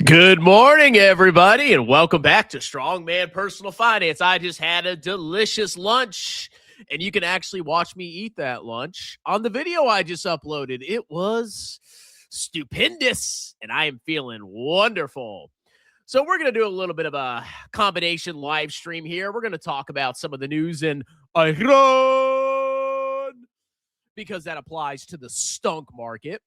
Good morning, everybody, and welcome back to Strongman Personal Finance. I just had a delicious lunch, and you can actually watch me eat that lunch on the video I just uploaded. It was stupendous, and I am feeling wonderful. So we're going to do a little bit of a combination live stream here. We're going to talk about some of the news in Iran, because that applies to the stunk market.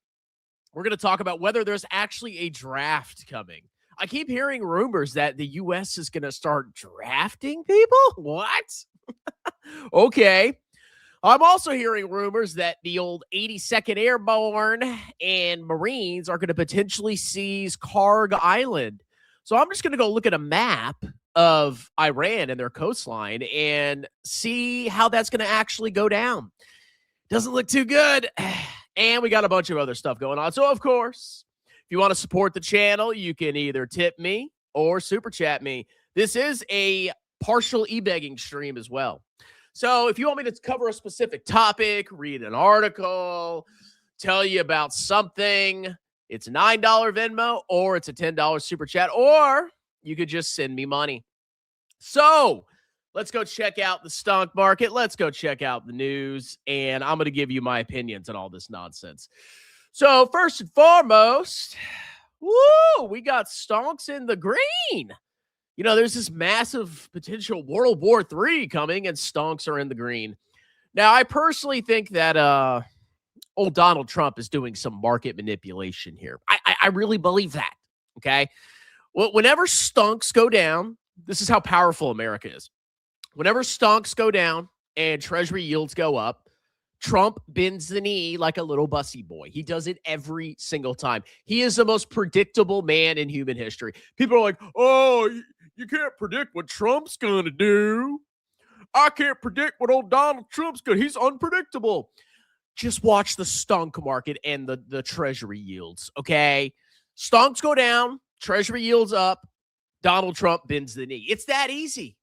We're going to talk about whether there's actually a draft coming. I keep hearing rumors that the U.S. is going to start drafting people. What? Okay. I'm also hearing rumors that the old 82nd Airborne and Marines are going to potentially seize Kharg Island. So I'm just going to go look at a map of Iran and their coastline and see how that's going to actually go down. Doesn't look too good. And we got a bunch of other stuff going on. So, of course, if you want to support the channel, you can either tip me or super chat me. This is a partial e-begging stream as well. So if you want me to cover a specific topic, read an article, tell you about something, it's a $9 Venmo or it's a $10 super chat, or you could just send me money. So let's go check out the stunk market. Let's go check out the news, and I'm going to give you my opinions on all this nonsense. So first and foremost, we got stonks in the green. You know, there's this massive potential World War III coming, and stonks are in the green. Now, I personally think that old Donald Trump is doing some market manipulation here. I really believe that, okay? Well, whenever stonks go down, this is how powerful America is. Whenever stonks go down and treasury yields go up, Trump bends the knee like a little bussy boy. He does it every single time. He is the most predictable man in human history. People are like, oh, you can't predict what Trump's going to do. I can't predict what old Donald Trump's going to do. He's unpredictable. Just watch the stunk market and the treasury yields, okay? Stonks go down, treasury yields up, Donald Trump bends the knee. It's that easy.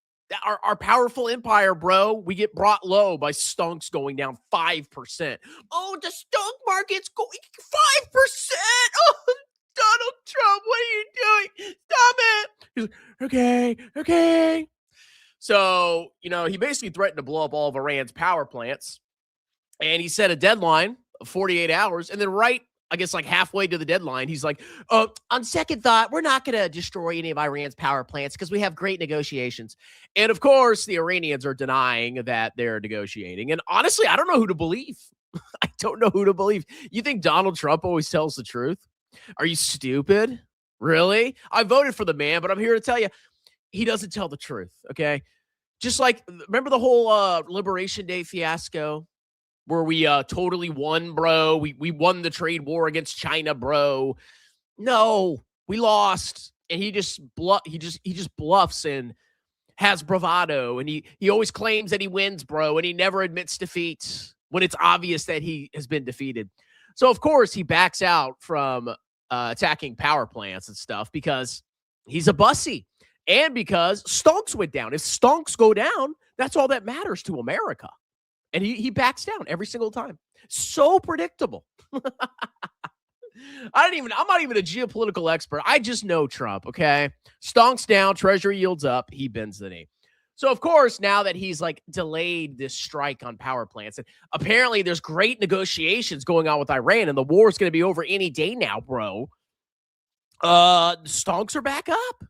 Our powerful empire, bro, we get brought low by stonks going down 5%. Oh, the stunk market's going 5%. Oh, Donald Trump, what are you doing? Stop it. He's like, okay. So, you know, he basically threatened to blow up all of Iran's power plants. And he set a deadline of 48 hours. And then I guess like halfway to the deadline, he's like, on second thought, we're not going to destroy any of Iran's power plants because we have great negotiations. And of course, the Iranians are denying that they're negotiating. And honestly, I don't know who to believe. I don't know who to believe. You think Donald Trump always tells the truth? Are you stupid? Really? I voted for the man, but I'm here to tell you, he doesn't tell the truth, okay? Just like, remember the whole Liberation Day fiasco? Where we totally won, bro. We won the trade war against China, bro. No, we lost. And he just bluffs and has bravado. And he always claims that he wins, bro. And he never admits defeat when it's obvious that he has been defeated. So, of course, he backs out from attacking power plants and stuff because he's a bussy. And because stonks went down. If stonks go down, that's all that matters to America. And he backs down every single time. So predictable. I'm not even a geopolitical expert. I just know Trump, okay? Stonks down, treasury yields up, he bends the knee. So, of course, now that he's like delayed this strike on power plants, and apparently there's great negotiations going on with Iran, and the war is going to be over any day now, bro. Stonks are back up.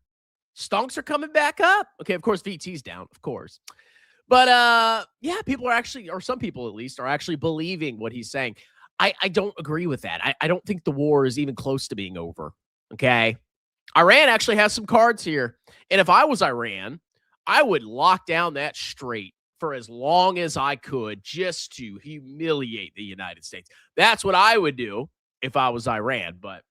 Stonks are coming back up. Okay, of course, VT's down, of course. But, yeah, people are actually, or some people at least, are actually believing what he's saying. I don't agree with that. I don't think the war is even close to being over, okay? Iran actually has some cards here. And if I was Iran, I would lock down that strait for as long as I could just to humiliate the United States. That's what I would do if I was Iran. But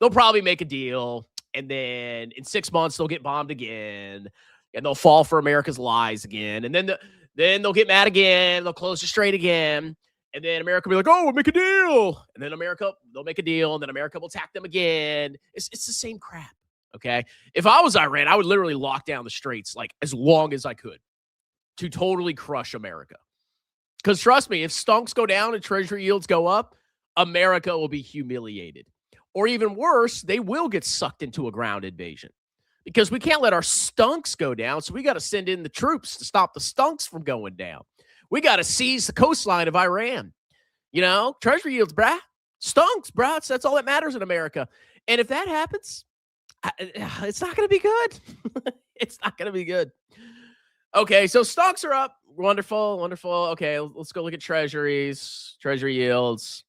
they'll probably make a deal, and then in 6 months, they'll get bombed again. And they'll fall for America's lies again. And then they'll get mad again. They'll close the strait again. And then America will be like, oh, we'll make a deal. And then they'll make a deal. And then America will attack them again. It's the same crap, okay? If I was Iran, I would literally lock down the straits like as long as I could to totally crush America. Because trust me, if stonks go down and treasury yields go up, America will be humiliated. Or even worse, they will get sucked into a ground invasion because we can't let our stunks go down. So we got to send in the troops to stop the stunks from going down. We got to seize the coastline of Iran. Treasury yields, brah. Stunks, brah. That's all that matters in America. And if that happens, it's not going to be good. It's not going to be good. Okay, so stocks are up. Wonderful. Okay, let's go look at treasuries, treasury yields.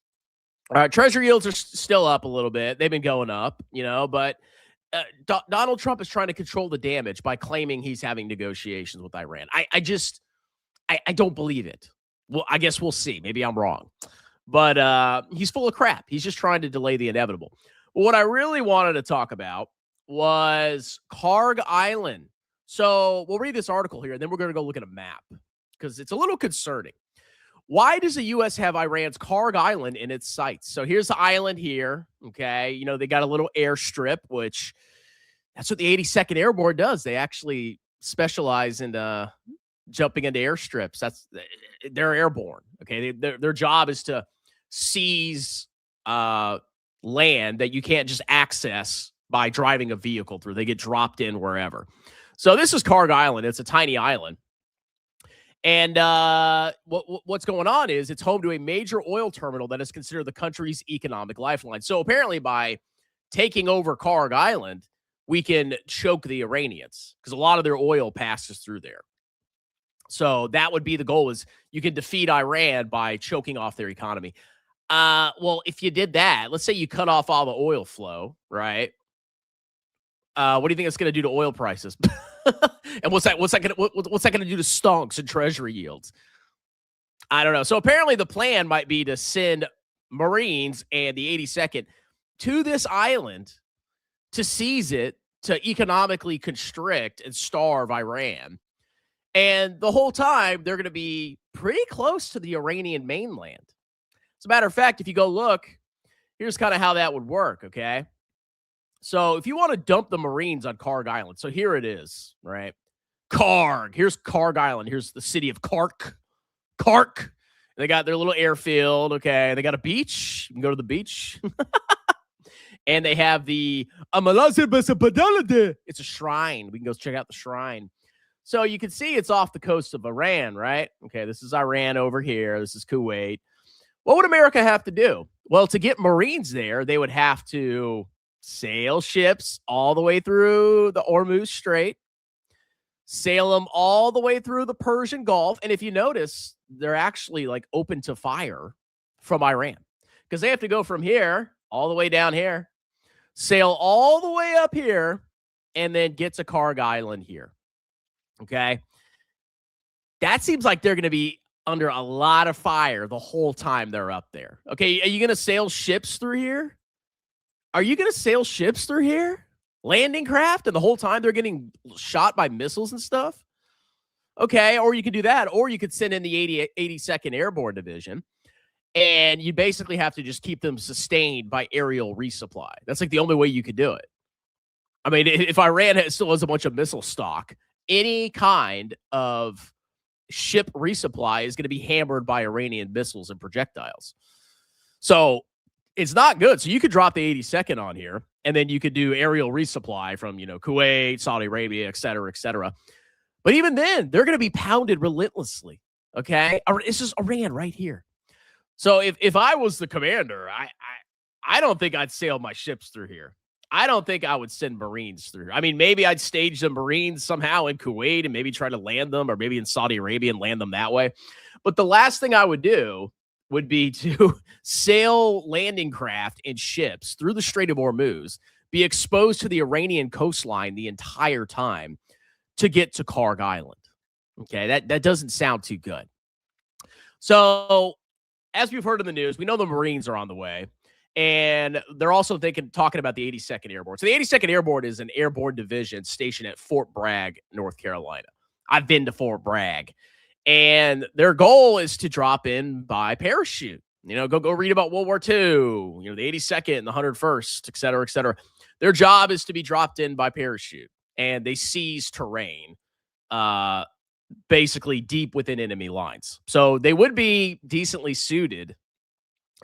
Treasury yields are still up a little bit. They've been going up, but Donald Trump is trying to control the damage by claiming he's having negotiations with Iran. I don't believe it. Well, I guess we'll see. Maybe I'm wrong. But he's full of crap. He's just trying to delay the inevitable. What I really wanted to talk about was Kharg Island. So we'll read this article here, and then we're going to go look at a map because it's a little concerning. Why does the U.S. have Iran's Kharg Island in its sights? So here's the island here, okay? They got a little airstrip, which that's what the 82nd Airborne does. They actually specialize in jumping into airstrips. They're airborne, okay? Their job is to seize land that you can't just access by driving a vehicle through. They get dropped in wherever. So this is Kharg Island. It's a tiny island. And what's going on is it's home to a major oil terminal that is considered the country's economic lifeline. So apparently by taking over Kharg Island, we can choke the Iranians because a lot of their oil passes through there. So that would be the goal, is you can defeat Iran by choking off their economy. Well, if you did that, let's say you cut off all the oil flow, right? What do you think it's going to do to oil prices? And what's that going to do to stonks and treasury yields? I don't know. So apparently the plan might be to send Marines and the 82nd to this island to seize it, to economically constrict and starve Iran. And the whole time they're going to be pretty close to the Iranian mainland. As a matter of fact, if you go look, here's kind of how that would work, okay? So if you want to dump the Marines on Kharg Island, so here it is, right? Kharg. Here's Kharg Island. Here's the city of Kharg. Kharg. They got their little airfield, okay? They got a beach. You can go to the beach. And they have the it's a shrine. We can go check out the shrine. So you can see it's off the coast of Iran, right? Okay, this is Iran over here. This is Kuwait. What would America have to do? Well, to get Marines there, they would have to sail ships all the way through the Hormuz Strait, sail them all the way through the Persian Gulf. And if you notice, they're actually like open to fire from Iran because they have to go from here all the way down here, sail all the way up here, and then get to Kharg Island here. Okay. That seems like they're going to be under a lot of fire the whole time they're up there. Okay. Are you going to sail ships through here? Are you going to sail ships through here? Landing craft? And the whole time they're getting shot by missiles and stuff? Okay. Or you could do that. Or you could send in the 82nd Airborne Division. And you basically have to just keep them sustained by aerial resupply. That's like the only way you could do it. I mean, if Iran still has a bunch of missile stock, any kind of ship resupply is going to be hammered by Iranian missiles and projectiles. So it's not good. So you could drop the 82nd on here, and then you could do aerial resupply from, Kuwait, Saudi Arabia, et cetera, et cetera. But even then, they're going to be pounded relentlessly. Okay. It's just Iran right here. So if I was the commander, I don't think I'd sail my ships through here. I don't think I would send Marines through. I mean, maybe I'd stage the Marines somehow in Kuwait and maybe try to land them, or maybe in Saudi Arabia and land them that way. But the last thing I would do would be to sail landing craft and ships through the Strait of Hormuz, be exposed to the Iranian coastline the entire time to get to Kharg Island. Okay, that doesn't sound too good. So, as we've heard in the news, we know the Marines are on the way. And they're also talking about the 82nd Airborne. So the 82nd Airborne is an airborne division stationed at Fort Bragg, North Carolina. I've been to Fort Bragg. And their goal is to drop in by parachute. Go read about World War II, the 82nd and the 101st, et cetera, et cetera. Their job is to be dropped in by parachute. And they seize terrain, basically deep within enemy lines. So they would be decently suited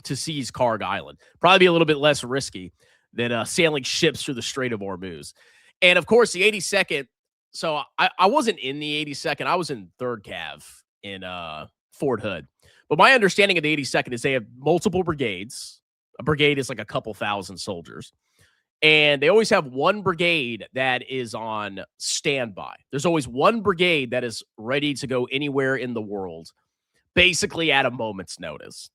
to seize Kharg Island. Probably be a little bit less risky than sailing ships through the Strait of Hormuz. And of course, the 82nd. So I wasn't in the 82nd. I was in 3rd Cav in Fort Hood. But my understanding of the 82nd is they have multiple brigades. A brigade is like a couple thousand soldiers. And they always have one brigade that is on standby. There's always one brigade that is ready to go anywhere in the world, basically at a moment's notice.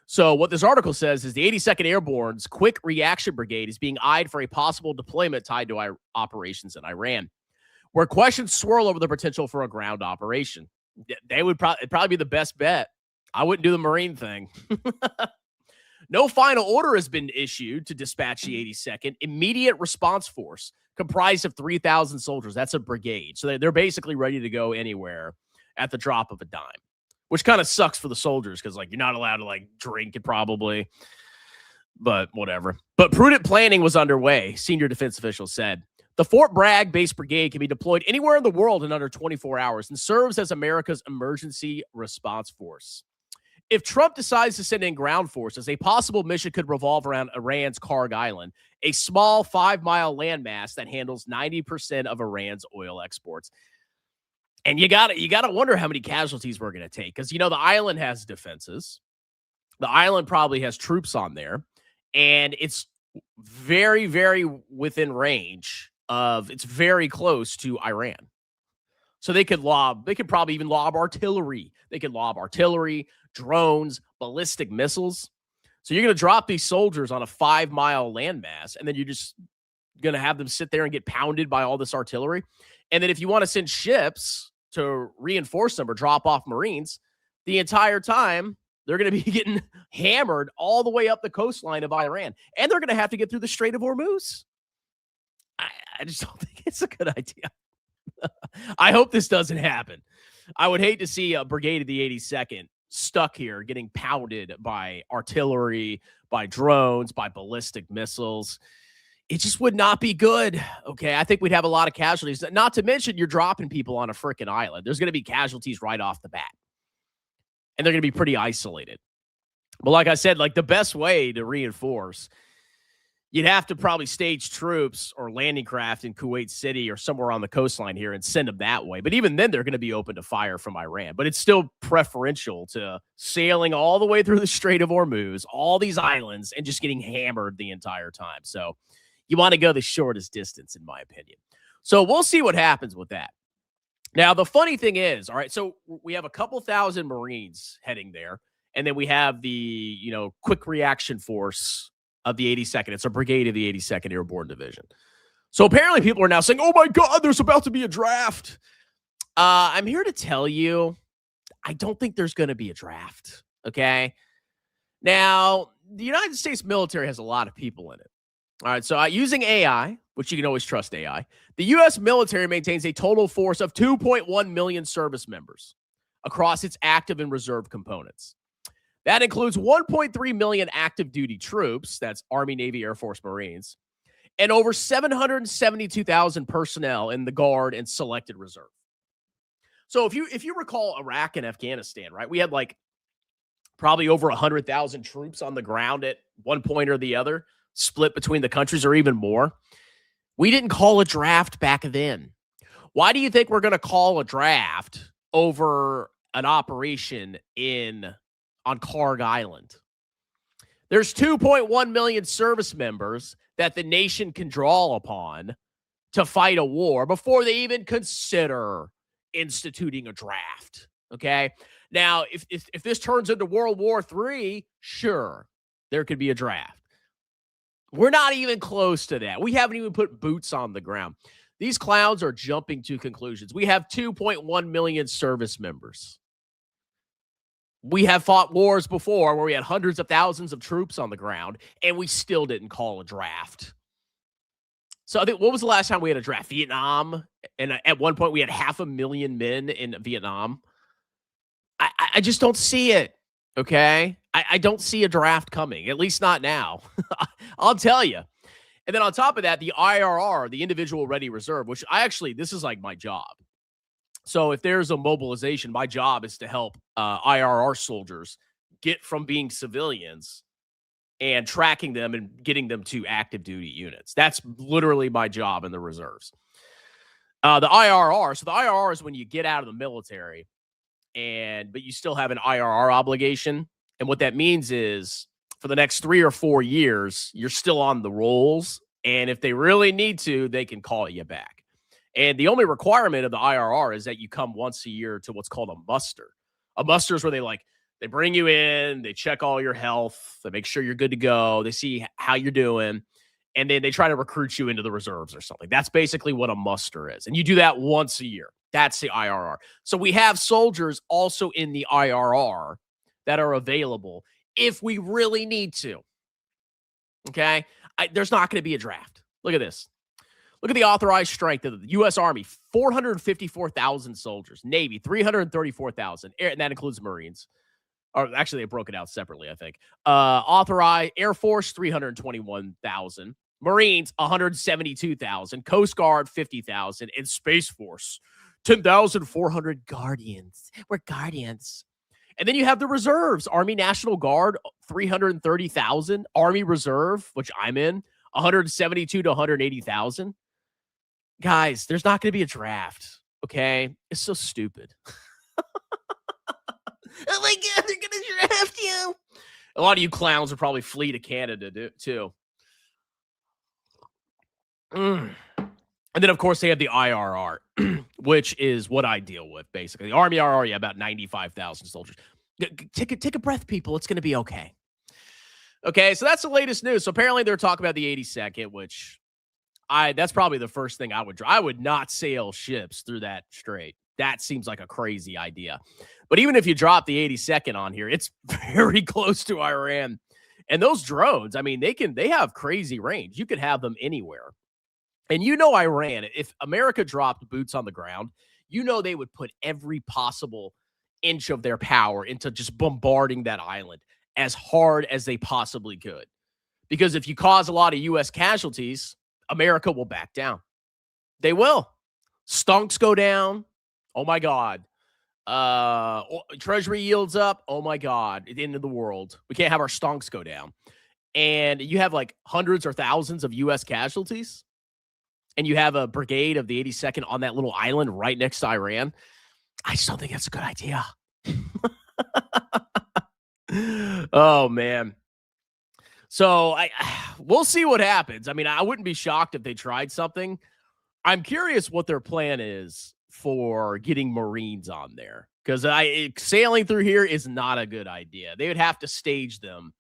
So what this article says is the 82nd Airborne's Quick Reaction Brigade is being eyed for a possible deployment tied to operations in Iran, where questions swirl over the potential for a ground operation. They would probably be the best bet. I wouldn't do the Marine thing. No final order has been issued to dispatch the 82nd Immediate Response Force, comprised of 3,000 soldiers. That's a brigade. So they're basically ready to go anywhere at the drop of a dime, which kind of sucks for the soldiers because, like, you're not allowed to, like, drink it probably, but whatever. But prudent planning was underway, senior defense officials said. The Fort Bragg-based brigade can be deployed anywhere in the world in under 24 hours and serves as America's emergency response force. If Trump decides to send in ground forces, a possible mission could revolve around Iran's Kharg Island, a small 5-mile landmass that handles 90% of Iran's oil exports. And you gotta wonder how many casualties we're going to take because, you know, the island has defenses. The island probably has troops on there, and it's very, very within range of, it's very close to Iran. So they could probably even lob artillery. They could lob artillery, drones, ballistic missiles. So you're going to drop these soldiers on a 5-mile landmass, and then you're just going to have them sit there and get pounded by all this artillery. And then if you want to send ships to reinforce them or drop off Marines, the entire time they're going to be getting hammered all the way up the coastline of Iran. And they're going to have to get through the Strait of Hormuz. I just don't think it's a good idea. I hope this doesn't happen. I would hate to see a brigade of the 82nd stuck here getting pounded by artillery, by drones, by ballistic missiles. It just would not be good. Okay. I think we'd have a lot of casualties. Not to mention you're dropping people on a freaking island. There's going to be casualties right off the bat. And they're going to be pretty isolated. But like I said, like the best way to reinforce, you'd have to probably stage troops or landing craft in Kuwait City or somewhere on the coastline here and send them that way. But even then, they're going to be open to fire from Iran. But it's still preferential to sailing all the way through the Strait of Hormuz, all these islands, and just getting hammered the entire time. So you want to go the shortest distance, in my opinion. So we'll see what happens with that. Now, the funny thing is, all right, so we have a couple thousand Marines heading there. And then we have the, quick reaction force of the 82nd. It's a brigade of the 82nd Airborne Division. So apparently people are now saying, oh my God, there's about to be a draft. I'm here to tell you, I don't think there's going to be a draft. Okay. Now, the United States military has a lot of people in it. All right. So using AI, which you can always trust AI, the U.S. military maintains a total force of 2.1 million service members across its active and reserve components. That includes 1.3 million active duty troops, that's Army, Navy, Air Force, Marines, and over 772,000 personnel in the Guard and selected reserve. So if you recall Iraq and Afghanistan, right, we had like probably over 100,000 troops on the ground at one point or the other, split between the countries or even more. We didn't call a draft back then. Why do you think we're going to call a draft over an operation on Kharg Island? There's 2.1 million service members that the nation can draw upon to fight a war before they even consider instituting a draft. Okay. Now, if this turns into World War III, sure, there could be a draft. We're not even close to that. We haven't even put boots on the ground. These clowns are jumping to conclusions. We have 2.1 million service members. We have fought wars before where we had hundreds of thousands of troops on the ground, and we still didn't call a draft. So I think, what was the last time we had a draft? Vietnam. And at one point, we had 500,000 men in Vietnam. I just don't see it, okay? I don't see a draft coming, at least not now. I'll tell you. And then on top of that, the IRR, the Individual Ready Reserve, which this is like my job. So if there's a mobilization, my job is to help IRR soldiers get from being civilians and tracking them and getting them to active duty units. That's literally my job in the reserves. The IRR. So the IRR is when you get out of the military but you still have an IRR obligation. And what that means is for the next 3 or 4 years, you're still on the rolls. And if they really need to, they can call you back. And the only requirement of the IRR is that you come once a year to what's called a muster. A muster is where they bring you in, they check all your health, they make sure you're good to go, they see how you're doing, and then they try to recruit you into the reserves or something. That's basically what a muster is. And you do that once a year. That's the IRR. So we have soldiers also in the IRR that are available if we really need to. Okay? There's not going to be a draft. Look at this. Look at the authorized strength of the U.S. Army, 454,000 soldiers. Navy, 334,000. And that includes Marines. Or actually, they broke it out separately, I think. Authorized Air Force, 321,000. Marines, 172,000. Coast Guard, 50,000. And Space Force, 10,400 Guardians. We're Guardians. And then you have the reserves. Army National Guard, 330,000. Army Reserve, which I'm in, 172 to 180,000. Guys, there's not going to be a draft, okay? It's so stupid. Oh my God, they're going to draft you. A lot of you clowns will probably flee to Canada, too. And then, of course, they have the IRR, which is what I deal with, basically. The Army IRR, about 95,000 soldiers. Take a breath, people. It's going to be okay. Okay, so that's the latest news. So apparently they're talking about the 82nd, which that's probably the first thing I would do. I would not sail ships through that strait. That seems like a crazy idea. But even if you drop the 82nd on here, it's very close to Iran. And those drones, I mean, they have crazy range. You could have them anywhere. And Iran, if America dropped boots on the ground, they would put every possible inch of their power into just bombarding that island as hard as they possibly could. Because if you cause a lot of U.S. casualties, America will back down. They will. Stonks go down. Oh, my God. Treasury yields up. Oh, my God. At the end of the world. We can't have our stonks go down. And you have like hundreds or thousands of U.S. casualties. And you have a brigade of the 82nd on that little island right next to Iran. I just don't think that's a good idea. Oh, man. So we'll see what happens. I mean, I wouldn't be shocked if they tried something. I'm curious what their plan is for getting Marines on there, because sailing through here is not a good idea. They would have to stage them.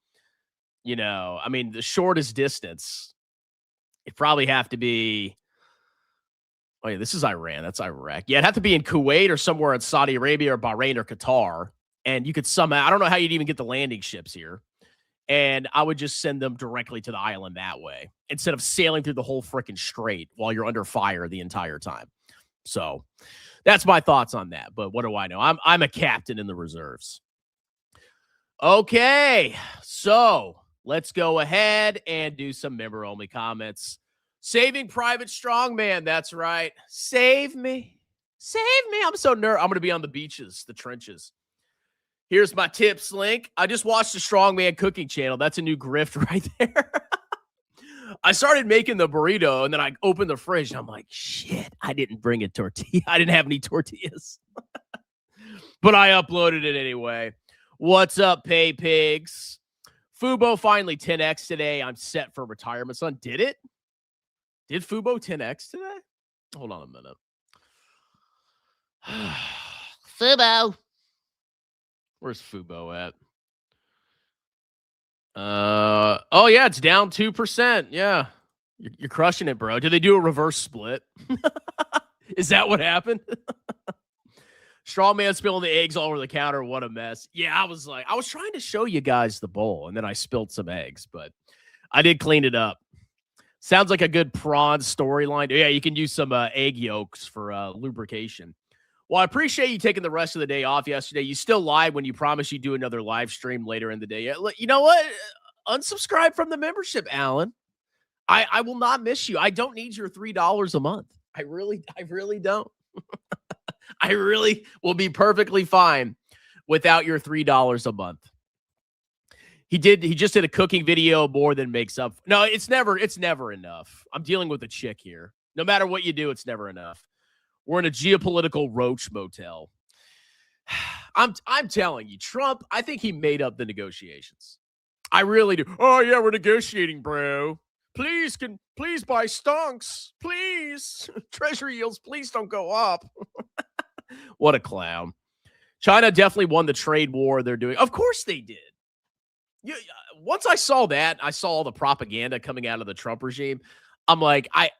I mean, the shortest distance, it'd probably have to be. Oh, yeah, this is Iran. That's Iraq. Yeah, it'd have to be in Kuwait or somewhere in Saudi Arabia or Bahrain or Qatar. And you could somehow, I don't know how you'd even get the landing ships here. And I would just send them directly to the island that way instead of sailing through the whole freaking strait while you're under fire the entire time. So that's my thoughts on that. But what do I know? I'm a captain in the reserves. Okay, so let's go ahead and do some member-only comments. Saving Private Strongman. That's right. Save me. Save me. I'm so nervous. I'm going to be on the beaches, the trenches. Here's my tips link. I just watched the Strongman cooking channel. That's a new grift right there. I started making the burrito, and then I opened the fridge, and I'm like, shit, I didn't bring a tortilla. I didn't have any tortillas. But I uploaded it anyway. What's up, Pay Pigs? Fubo finally 10X today. I'm set for retirement, son. Did it? Did Fubo 10X today? Hold on a minute. Fubo. Where's Fubo at? Oh, yeah, it's down 2%. Yeah. You're crushing it, bro. Did they do a reverse split? Is that what happened? Straw man spilling the eggs all over the counter. What a mess. Yeah, I was trying to show you guys the bowl, and then I spilled some eggs, but I did clean it up. Sounds like a good prawn storyline. Yeah, you can use some egg yolks for lubrication. Well, I appreciate you taking the rest of the day off yesterday. You still lied when you promised you'd do another live stream later in the day. You know what? Unsubscribe from the membership, Alan. I will not miss you. I don't need your $3 a month. I really don't. I really will be perfectly fine without your $3 a month. He just did a cooking video more than makes up. No, it's never enough. I'm dealing with a chick here. No matter what you do, it's never enough. We're in a geopolitical roach motel. I'm telling you, Trump, I think he made up the negotiations. I really do. Oh yeah, we're negotiating, bro. Please buy Stonks. Please. Treasury yields, please don't go up. What a clown. China definitely won the trade war they're doing. Of course they did. Once I saw that, I saw all the propaganda coming out of the Trump regime. I'm like, I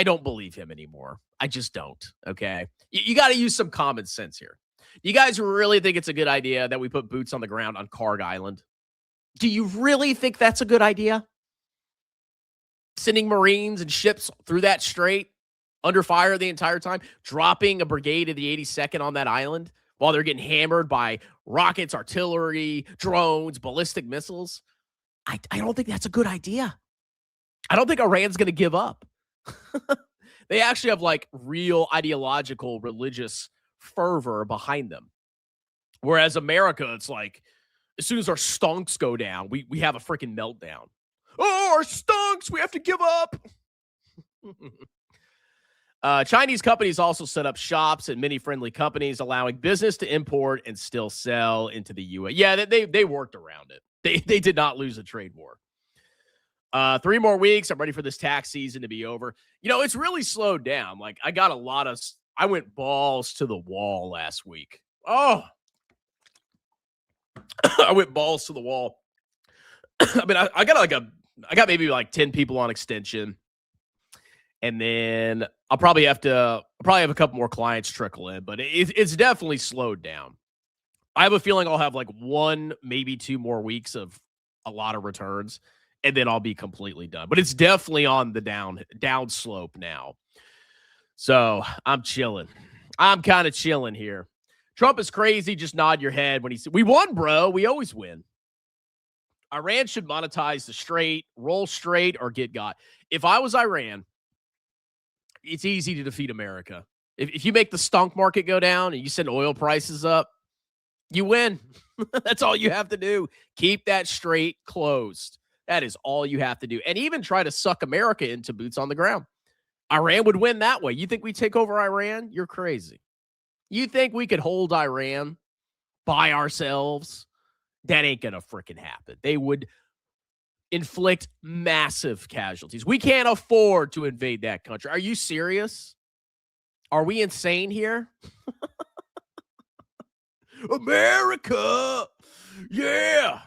don't believe him anymore. I just don't. Okay. You got to use some common sense here. You guys really think it's a good idea that we put boots on the ground on Kharg Island? Do you really think that's a good idea? Sending Marines and ships through that strait under fire the entire time, dropping a brigade of the 82nd on that island while they're getting hammered by rockets, artillery, drones, ballistic missiles. I don't think that's a good idea. I don't think Iran's going to give up. They actually have like real ideological, religious fervor behind them. Whereas America, it's like, as soon as our stonks go down, we have a freaking meltdown. Oh, our stonks, we have to give up. Chinese companies also set up shops at many friendly companies, allowing business to import and still sell into the U.S. Yeah, they worked around it. They did not lose a trade war. 3 more weeks. I'm ready for this tax season to be over. It's really slowed down. Like, I went balls to the wall last week. Oh, I went balls to the wall. I mean, I got maybe like 10 people on extension. And then I'll probably have a couple more clients trickle in, but it's definitely slowed down. I have a feeling I'll have like 1, maybe 2 more weeks of a lot of returns, and then I'll be completely done. But it's definitely on the down slope now. So I'm chilling. I'm kind of chilling here. Trump is crazy. Just nod your head when he said, "We won, bro. We always win." Iran should monetize the strait, roll straight, or get got. If I was Iran, it's easy to defeat America. If you make the stunk market go down and you send oil prices up, you win. That's all you have to do. Keep that strait closed. That is all you have to do. And even try to suck America into boots on the ground. Iran would win that way. You think we take over Iran? You're crazy. You think we could hold Iran by ourselves? That ain't going to freaking happen. They would inflict massive casualties. We can't afford to invade that country. Are you serious? Are we insane here? America! Yeah!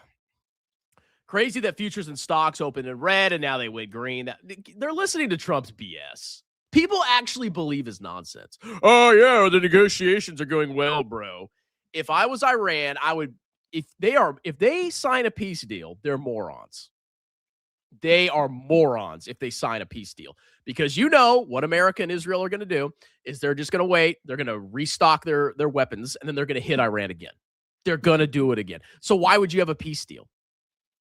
Crazy that futures and stocks opened in red and now they went green. They're listening to Trump's BS. People actually believe his nonsense. Oh, yeah, the negotiations are going well, bro. If I was Iran, I would... If they sign a peace deal, they're morons. They are morons if they sign a peace deal. Because what America and Israel are going to do is they're just going to wait. They're going to restock their weapons, and then they're going to hit Iran again. They're going to do it again. So why would you have a peace deal?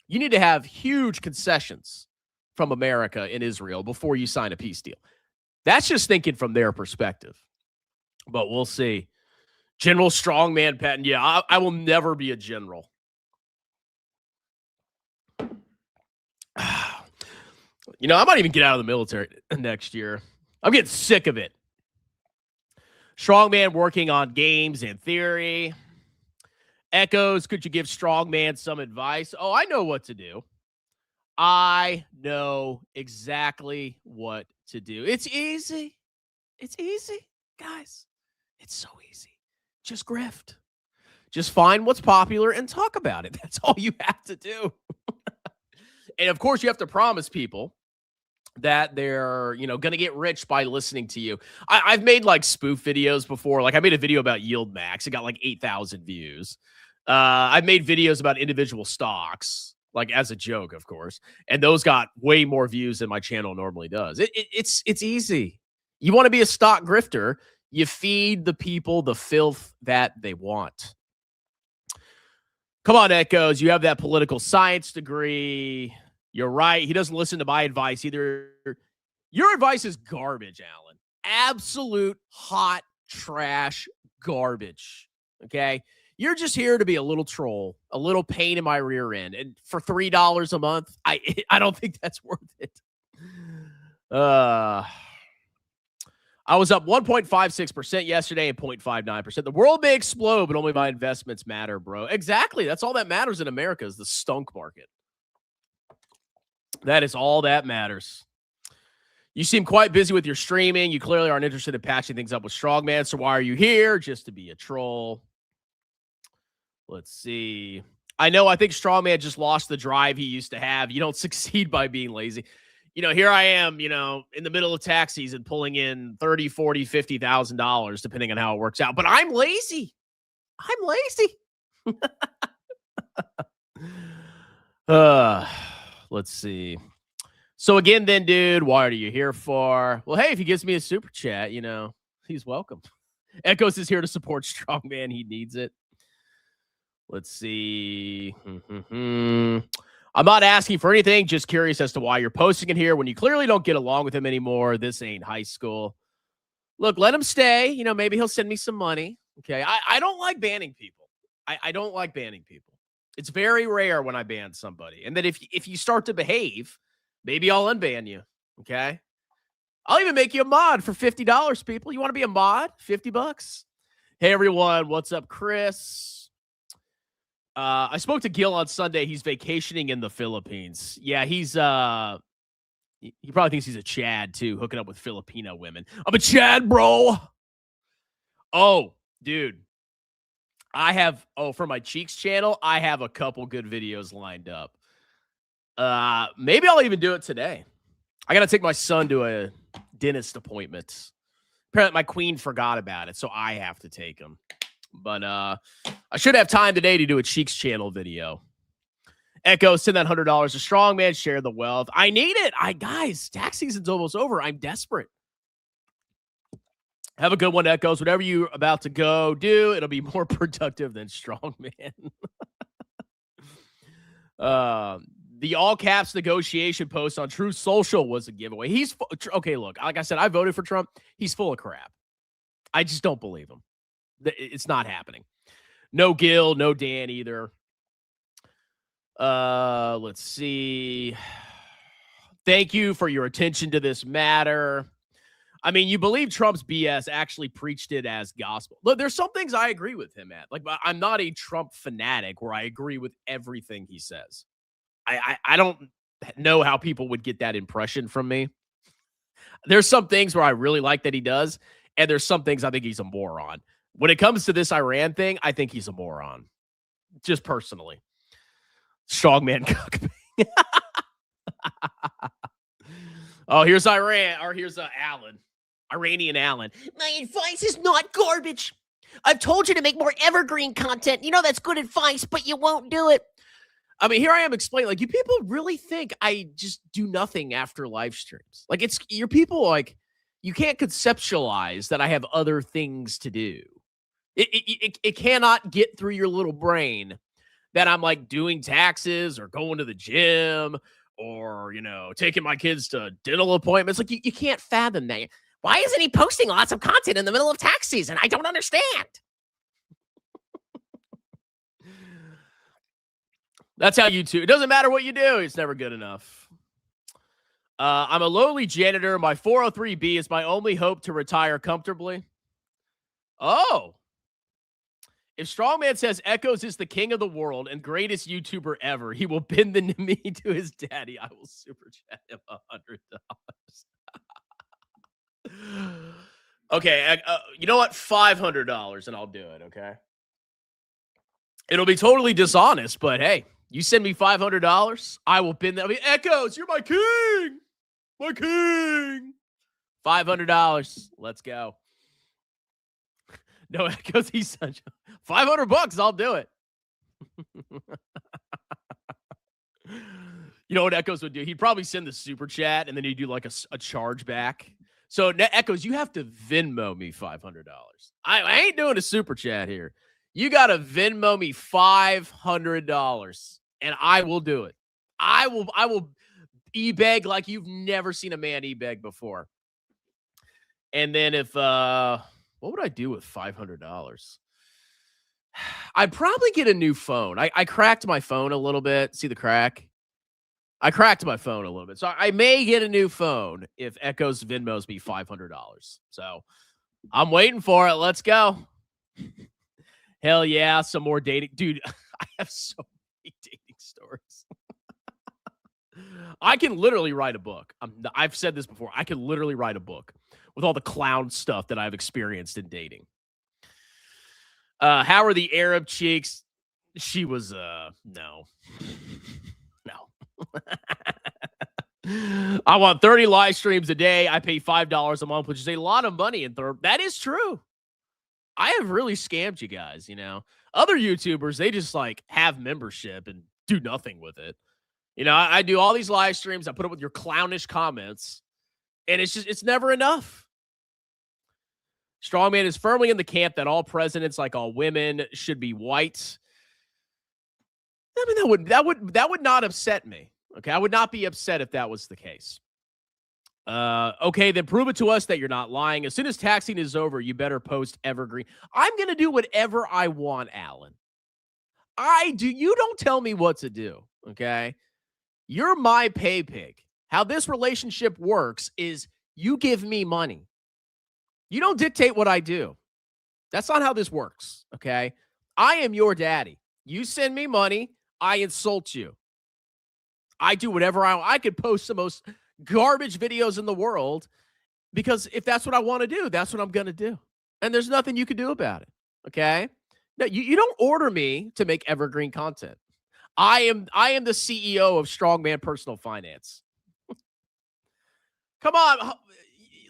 You need to have huge concessions from America and Israel before you sign a peace deal. That's just thinking from their perspective. But we'll see. General Strongman Patton. Yeah, I will never be a general. I might even get out of the military next year. I'm getting sick of it. Strongman working on games and theory. Echoes, could you give Strongman some advice? Oh, I know what to do. I know exactly what to do. It's easy. It's easy, guys. It's so easy. Just grift. Just find what's popular and talk about it. That's all you have to do. And of course, you have to promise people that they're, going to get rich by listening to you. I've made like spoof videos before. Like I made a video about Yield Max. It got like 8,000 views. I've made videos about individual stocks, like as a joke, of course. And those got way more views than my channel normally does. It's easy. You want to be a stock grifter, you feed the people the filth that they want. Come on, Echoes. You have that political science degree. You're right. He doesn't listen to my advice either. Your advice is garbage, Alan. Absolute hot trash garbage. Okay? You're just here to be a little troll, a little pain in my rear end. And for $3 a month, I don't think that's worth it. I was up 1.56% yesterday and 0.59%. The world may explode, but only my investments matter, bro. Exactly. That's all that matters in America is the stunk market. That is all that matters. You seem quite busy with your streaming. You clearly aren't interested in patching things up with Strongman. So why are you here? Just to be a troll. Let's see. I think Strongman just lost the drive he used to have. You don't succeed by being lazy. Here I am, in the middle of tax season pulling in $30, $40, $50,000, depending on how it works out. But I'm lazy. Let's see. So again, then, dude, what are you here for? Well, hey, if he gives me a super chat, he's welcome. Echoes is here to support Strongman. He needs it. Let's see. I'm not asking for anything. Just curious as to why you're posting it here when you clearly don't get along with him anymore. This ain't high school. Look, let him stay. Maybe he'll send me some money. Okay. I don't like banning people. I don't like banning people. It's very rare when I ban somebody. And then if you start to behave, maybe I'll unban you. Okay. I'll even make you a mod for $50, people. You want to be a mod? $50. Hey, everyone. What's up, Chris? I spoke to Gil on Sunday. He's vacationing in the Philippines. Yeah, he's he probably thinks he's a Chad too, hooking up with Filipino women. I'm a Chad, bro. Oh, dude. For my Cheeks channel, I have a couple good videos lined up. Maybe I'll even do it today. I got to take my son to a dentist appointment. Apparently my queen forgot about it, so I have to take him. But I should have time today to do a Cheeks channel video. Echo, send that $100 to Strongman. Share the wealth. I need it. Guys, tax season's almost over. I'm desperate. Have a good one, Echoes. Whatever you're about to go do, it'll be more productive than Strongman. The all caps negotiation post on True Social was a giveaway. Okay, look, like I said, I voted for Trump. He's full of crap. I just don't believe him. It's not happening. No Gil, no Dan either. Let's see. Thank you for your attention to this matter. I mean, you believe Trump's BS, actually preached it as gospel. Look, there's some things I agree with him at. Like, I'm not a Trump fanatic where I agree with everything he says. I don't know how people would get that impression from me. There's some things where I really like that he does, and there's some things I think he's a moron. When it comes to this Iran thing, I think he's a moron. Just personally. Strongman cook. Oh, here's Iran. Or here's Alan. Iranian Alan. My advice is not garbage. I've told you to make more evergreen content. That's good advice, but you won't do it. I mean, here I am explaining. Like, you people really think I just do nothing after live streams? Like, your people, like, you can't conceptualize that I have other things to do. It cannot get through your little brain that I'm like doing taxes or going to the gym or, taking my kids to dental appointments. Like, you can't fathom that. Why isn't he posting lots of content in the middle of tax season? I don't understand. That's how YouTube. It doesn't matter what you do. It's never good enough. I'm a lowly janitor. My 403B is my only hope to retire comfortably. Oh. If Strongman says Echoes is the king of the world and greatest YouTuber ever, he will bend the knee to his daddy. I will super chat him $100. Okay, you know what? $500 and I'll do it, okay? It'll be totally dishonest, but hey, you send me $500, I will bend that. I mean, Echoes, you're my king! My king! $500. Let's go. No, Echoes, he's such $500. I'll do it. You know what Echoes would do? He'd probably send the super chat and then he'd do like a charge back. So Echoes, you have to Venmo me $500. I ain't doing a super chat here. You got to Venmo me $500 and I will do it. I will ebeg like you've never seen a man ebeg before. And then if what would I do with $500? I'd probably get a new phone. I cracked my phone a little bit. See the crack? I cracked my phone a little bit. So I may get a new phone if Echo's Venmos be $500. So I'm waiting for it. Let's go. Hell yeah. Some more dating. Dude, I have so many dating stories. I can literally write a book. I've said this before. I can literally write a book with all the clown stuff that I've experienced in dating. How are the Arab chicks? She was, no. I want 30 live streams a day. I pay $5 a month, which is a lot of money. And that is true. I have really scammed you guys, you know. Other YouTubers, they just like have membership and do nothing with it. You know, I do all these live streams. I put up with your clownish comments, and it's never enough. Strongman is firmly in the camp that all presidents, like all women, should be white. I mean, that would not upset me. Okay, I would not be upset if that was the case. Okay, then prove it to us that you're not lying. As soon as taxing is over, you better post evergreen. I'm gonna do whatever I want, Alan. I do. You don't tell me what to do. Okay, you're my pay pig. How this relationship works is you give me money. You don't dictate what I do. That's not how this works. Okay, I am your daddy. You send me money. I insult you. I do whatever I could post the most garbage videos in the world because if that's what I want to do, that's what I'm going to do. And there's nothing you can do about it. Okay. No, you don't order me to make evergreen content. I am the CEO of Strongman Personal Finance. Come on.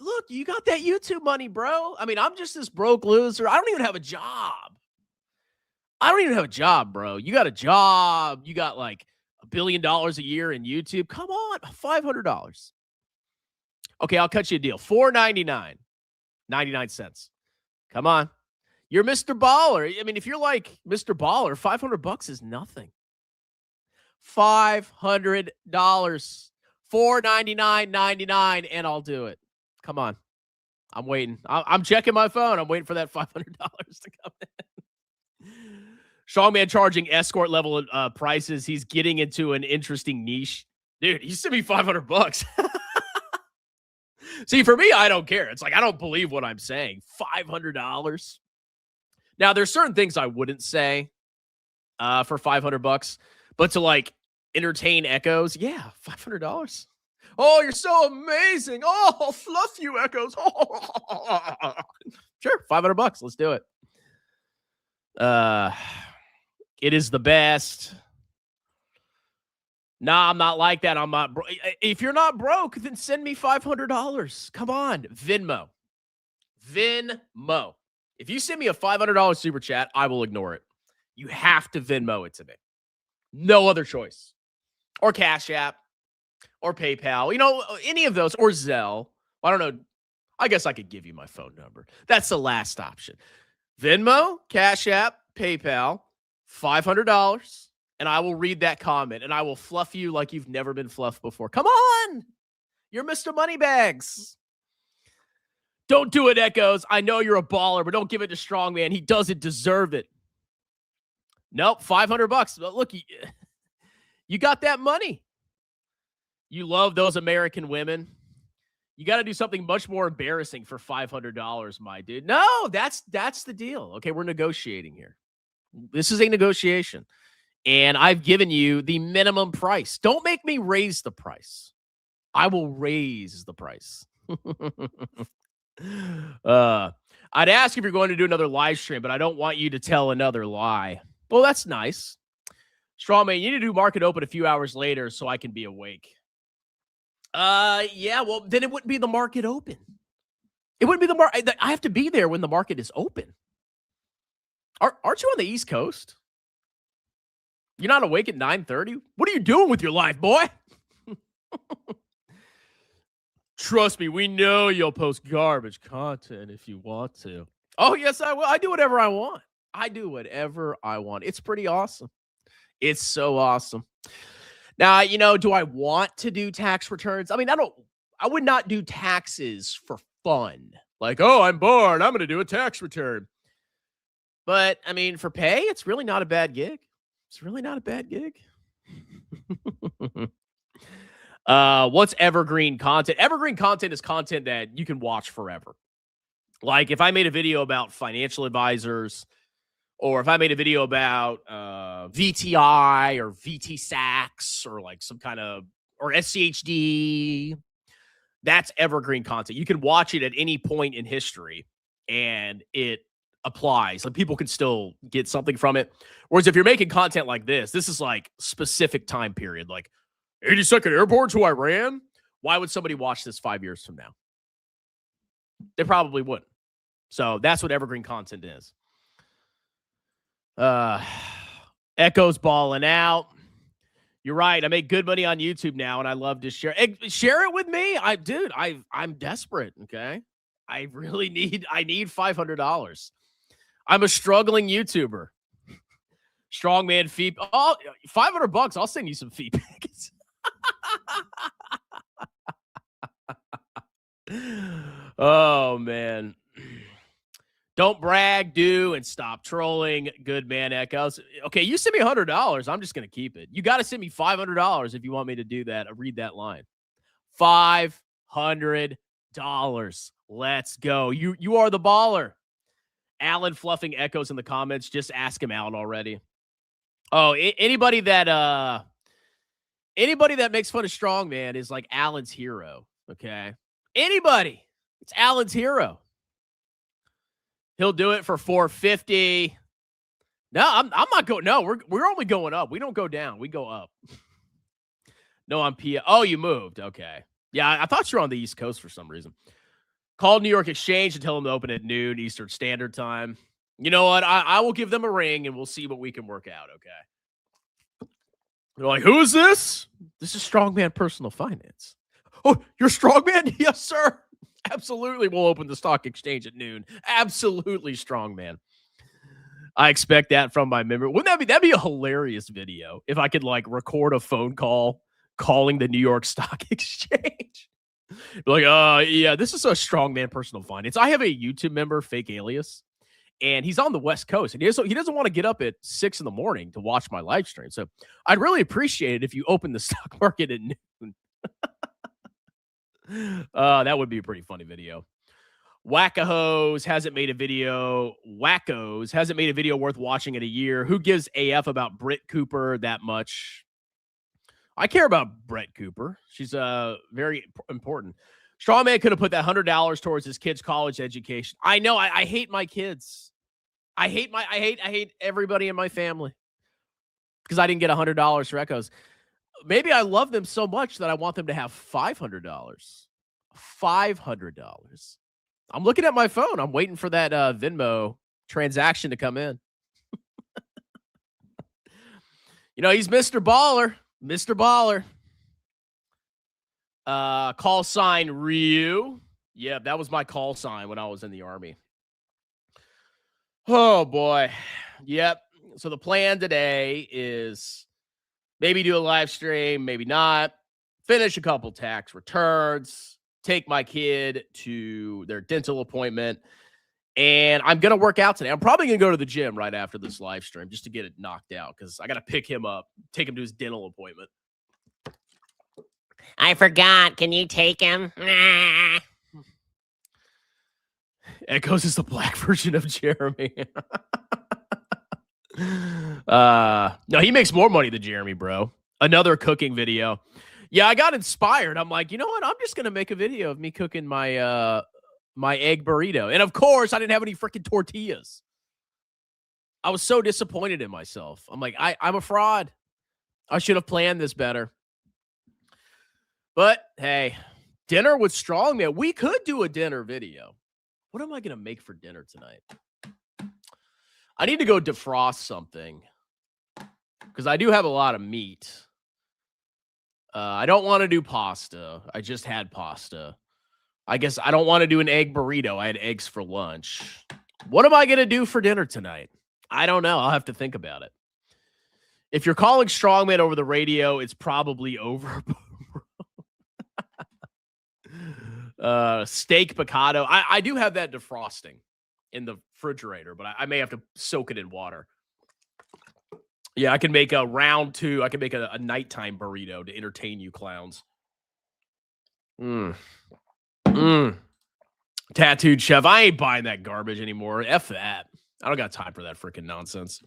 Look, you got that YouTube money, bro. I mean, I'm just this broke loser. I don't even have a job. Bro. You got a job. You got like $1 billion a year in YouTube. Come on, $500. Okay, I'll cut you a deal. $4.99, 99 cents. Come on. You're Mr. Baller. I mean, if you're like Mr. Baller, $500 is nothing. $500. $4.99.99, and I'll do it. Come on. I'm waiting. I'm checking my phone. I'm waiting for that $500 to come in. Strongman charging escort level prices. He's getting into an interesting niche. Dude, he sent me $500. See, for me, I don't care. It's like, I don't believe what I'm saying. $500. Now, there's certain things I wouldn't say for $500, but to like entertain echoes, yeah, $500. Oh, you're so amazing. Oh, I'll fluff you, echoes. Oh. Sure, $500. Let's do it. It is the best. Nah, I'm not like that. I'm not. If you're not broke, then send me $500. Come on, Venmo. If you send me a $500 super chat, I will ignore it. You have to Venmo it to me. No other choice. Or Cash App. Or PayPal. You know, any of those. Or Zelle. I don't know. I guess I could give you my phone number. That's the last option. Venmo, Cash App, PayPal, $500, and I will read that comment, and I will fluff you like you've never been fluffed before. Come on! You're Mr. Moneybags. Don't do it, Echoes. I know you're a baller, but don't give it to Strongman. He doesn't deserve it. Nope, $500. Look, you got that money. You love those American women. You got to do something much more embarrassing for $500, my dude. No, that's the deal. Okay, we're negotiating here. This is a negotiation. And I've given you the minimum price. Don't make me raise the price. I will raise the price. I'd ask if you're going to do another live stream, but I don't want you to tell another lie. Well, that's nice. Strawman, you need to do market open a few hours later so I can be awake. Yeah, well, then it wouldn't be the market open. It wouldn't be the market. I have to be there when the market is open. Aren't you on the East Coast? You're not awake at 9:30? What are you doing with your life, boy? Trust me, we know you'll post garbage content if you want to. Oh, yes, I will. I do whatever I want. It's pretty awesome. It's so awesome. Now, you know, do I want to do tax returns? I mean, I would not do taxes for fun. Like, oh, I'm bored. I'm going to do a tax return. But, I mean, for pay, it's really not a bad gig. It's really not a bad gig. What's evergreen content? Evergreen content is content that you can watch forever. Like if I made a video about financial advisors, or if I made a video about VTI or VTSAX or like some kind of, or SCHD, that's evergreen content. You can watch it at any point in history and it applies. Like people can still get something from it. Whereas if you're making content like this is like specific time period, like 82nd Airborne to Iran. Why would somebody watch this 5 years from now? They probably wouldn't. So that's what evergreen content is. Echo's balling out. You're right. I make good money on YouTube now, and I love to share. Share it with me. I'm desperate. Okay. I need $500. I'm a struggling YouTuber. Strongman fee. Oh, $500. I'll send you some feedbacks. Oh, man. Don't brag, do, and stop trolling. Good man, Echoes. Okay, you send me $100. I'm just going to keep it. You got to send me $500 if you want me to do that. Read that line. $500. Let's go. You are the baller. Alan fluffing Echoes in the comments. Just ask him out already. Oh, anybody that makes fun of Strongman is like Alan's hero. Okay. Anybody. It's Alan's hero. He'll do it for $450. No, I'm not going. No, we're only going up. We don't go down. We go up. No, I'm Pia. Oh, you moved. Okay. Yeah, I thought you were on the East Coast for some reason. Called New York Exchange and tell them to open at noon Eastern Standard Time. You know what? I will give them a ring and we'll see what we can work out. Okay. They're like, who is this? This is Strongman Personal Finance. Oh, you're Strongman? Yes, sir. Absolutely, we'll open the stock exchange at noon. Absolutely, Strongman. I expect that from my member. That'd be a hilarious video if I could like record a phone call calling the New York Stock Exchange. Like, yeah, this is a Strongman Personal Finance. I have a YouTube member, fake alias, and he's on the West Coast, and he doesn't want to get up at 6 a.m. to watch my live stream. So I'd really appreciate it if you open the stock market at noon. That would be a pretty funny video. Wackos hasn't made a video worth watching in a year. Who gives AF about Britt Cooper that much? I care about Brett Cooper. She's very important. Strawman could have put that $100 towards his kid's college education. I know. I hate my kids. I hate everybody in my family because I didn't get $100 for Echoes. Maybe I love them so much that I want them to have $500. $500. I'm looking at my phone. I'm waiting for that Venmo transaction to come in. You know, he's Mr. Baller. Mr. Baller. Call sign Ryu. Yeah, that was my call sign when I was in the Army. Oh, boy. Yep. So the plan today is maybe do a live stream, maybe not. Finish a couple tax returns. Take my kid to their dental appointment. And I'm going to work out today. I'm probably going to go to the gym right after this live stream just to get it knocked out because I got to pick him up, take him to his dental appointment. I forgot. Can you take him? Echoes is the black version of Jeremy. No, he makes more money than Jeremy, bro. Another cooking video. Yeah, I got inspired. I'm like, you know what? I'm just going to make a video of me cooking my my egg burrito. And of course, I didn't have any freaking tortillas. I was so disappointed in myself. I'm like, I'm a fraud. I should have planned this better. But hey, dinner with Strongman. We could do a dinner video. What am I going to make for dinner tonight? I need to go defrost something because I do have a lot of meat. I don't want to do pasta. I just had pasta. I guess I don't want to do an egg burrito. I had eggs for lunch. What am I going to do for dinner tonight? I don't know. I'll have to think about it. If you're calling Strongman over the radio, it's probably over. Steak picado. I do have that defrosting. in the refrigerator, but I may have to soak it in water. Yeah, I can make a round 2. I can make a nighttime burrito to entertain you clowns. Tattooed chef. I ain't buying that garbage anymore. F that. I don't got time for that freaking nonsense.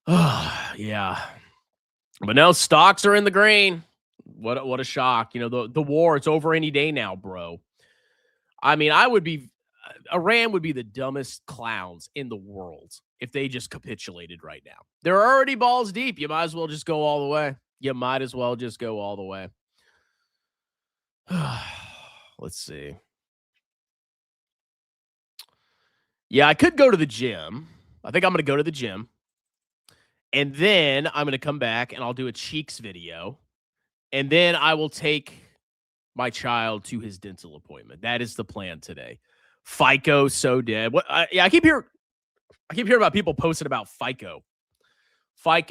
Yeah. But no, stocks are in the green. What a shock. You know, the war, it's over any day now, bro. I mean, Iran would be the dumbest clowns in the world if they just capitulated right now. They're already balls deep. You might as well just go all the way. Let's see. Yeah, I could go to the gym. I think I'm going to go to the gym. And then I'm going to come back and I'll do a cheeks video. And then I will take my child to his dental appointment. That is the plan today. FICO so dead. I keep hearing about people posting about FICO. I'm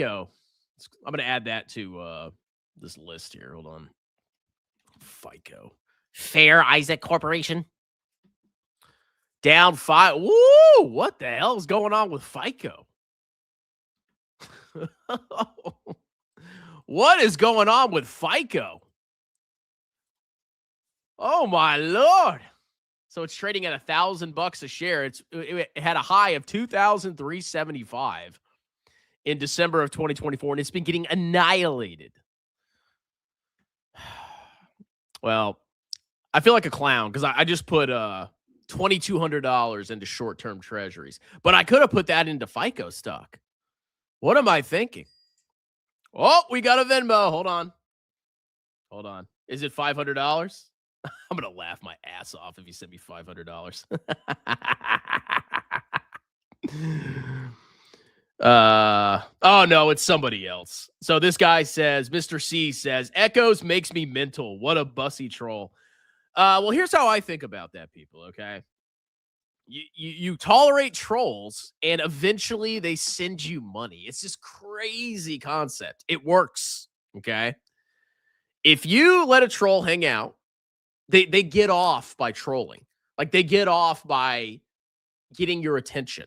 going to add that to this list here. Hold on. FICO. Fair Isaac Corporation. Down 5. Woo! What the hell is going on with FICO? What is going on with FICO? Oh my Lord. So it's trading at $1,000 a share. It had a high of 2,375 in December of 2024, and it's been getting annihilated. Well, I feel like a clown because I just put $2,200 into short-term treasuries, but I could have put that into FICO stock. What am I thinking? Oh, we got a Venmo. Hold on. Is it $500? I'm going to laugh my ass off if you send me $500. Oh, no, it's somebody else. So this guy says, Mr. C says, Echoes makes me mental. What a bussy troll. Well, here's how I think about that, people, okay? You tolerate trolls, and eventually they send you money. It's this crazy concept. It works, okay? If you let a troll hang out, they get off by trolling. Like, they get off by getting your attention.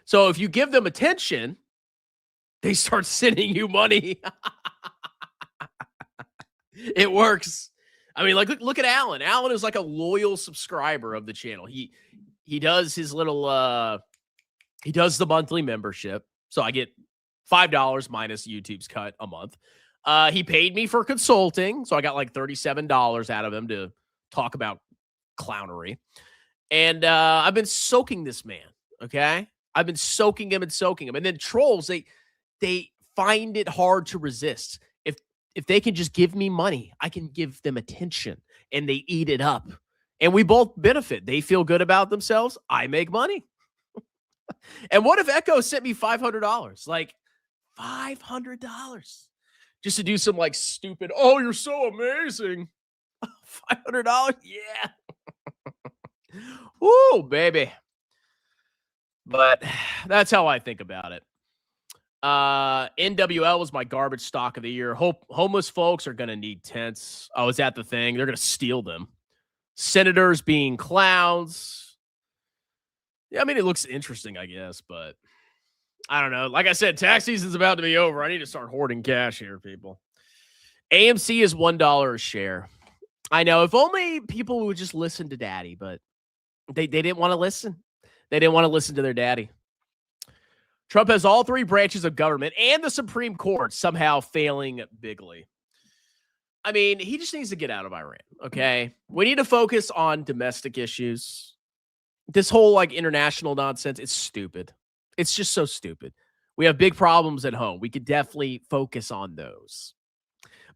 So if you give them attention, they start sending you money. It works. I mean, like, look at Alan. Alan is like a loyal subscriber of the channel. He does his little he does the monthly membership. So I get $5 minus YouTube's cut a month. He paid me for consulting, so I got like $37 out of him to talk about clownery. And I've been soaking this man, okay? I've been soaking him. And then trolls, they find it hard to resist. If they can just give me money, I can give them attention, and they eat it up. And we both benefit. They feel good about themselves. I make money. And what if Echo sent me $500? Like, $500. Just to do some like stupid, oh, you're so amazing. $500? Yeah. Woo, baby. But that's how I think about it. NWL was my garbage stock of the year. Homeless folks are going to need tents. Oh, is that the thing? They're going to steal them. Senators being clowns. Yeah, I mean, it looks interesting, I guess, but I don't know. Like I said, tax season's about to be over. I need to start hoarding cash here, people. AMC is $1 a share. I know. If only people would just listen to daddy, but they didn't want to listen. They didn't want to listen to their daddy. Trump has all three branches of government and the Supreme Court somehow failing bigly. I mean, he just needs to get out of Iran, okay? We need to focus on domestic issues. This whole, like, international nonsense, it's stupid. It's just so stupid. We have big problems at home. We could definitely focus on those.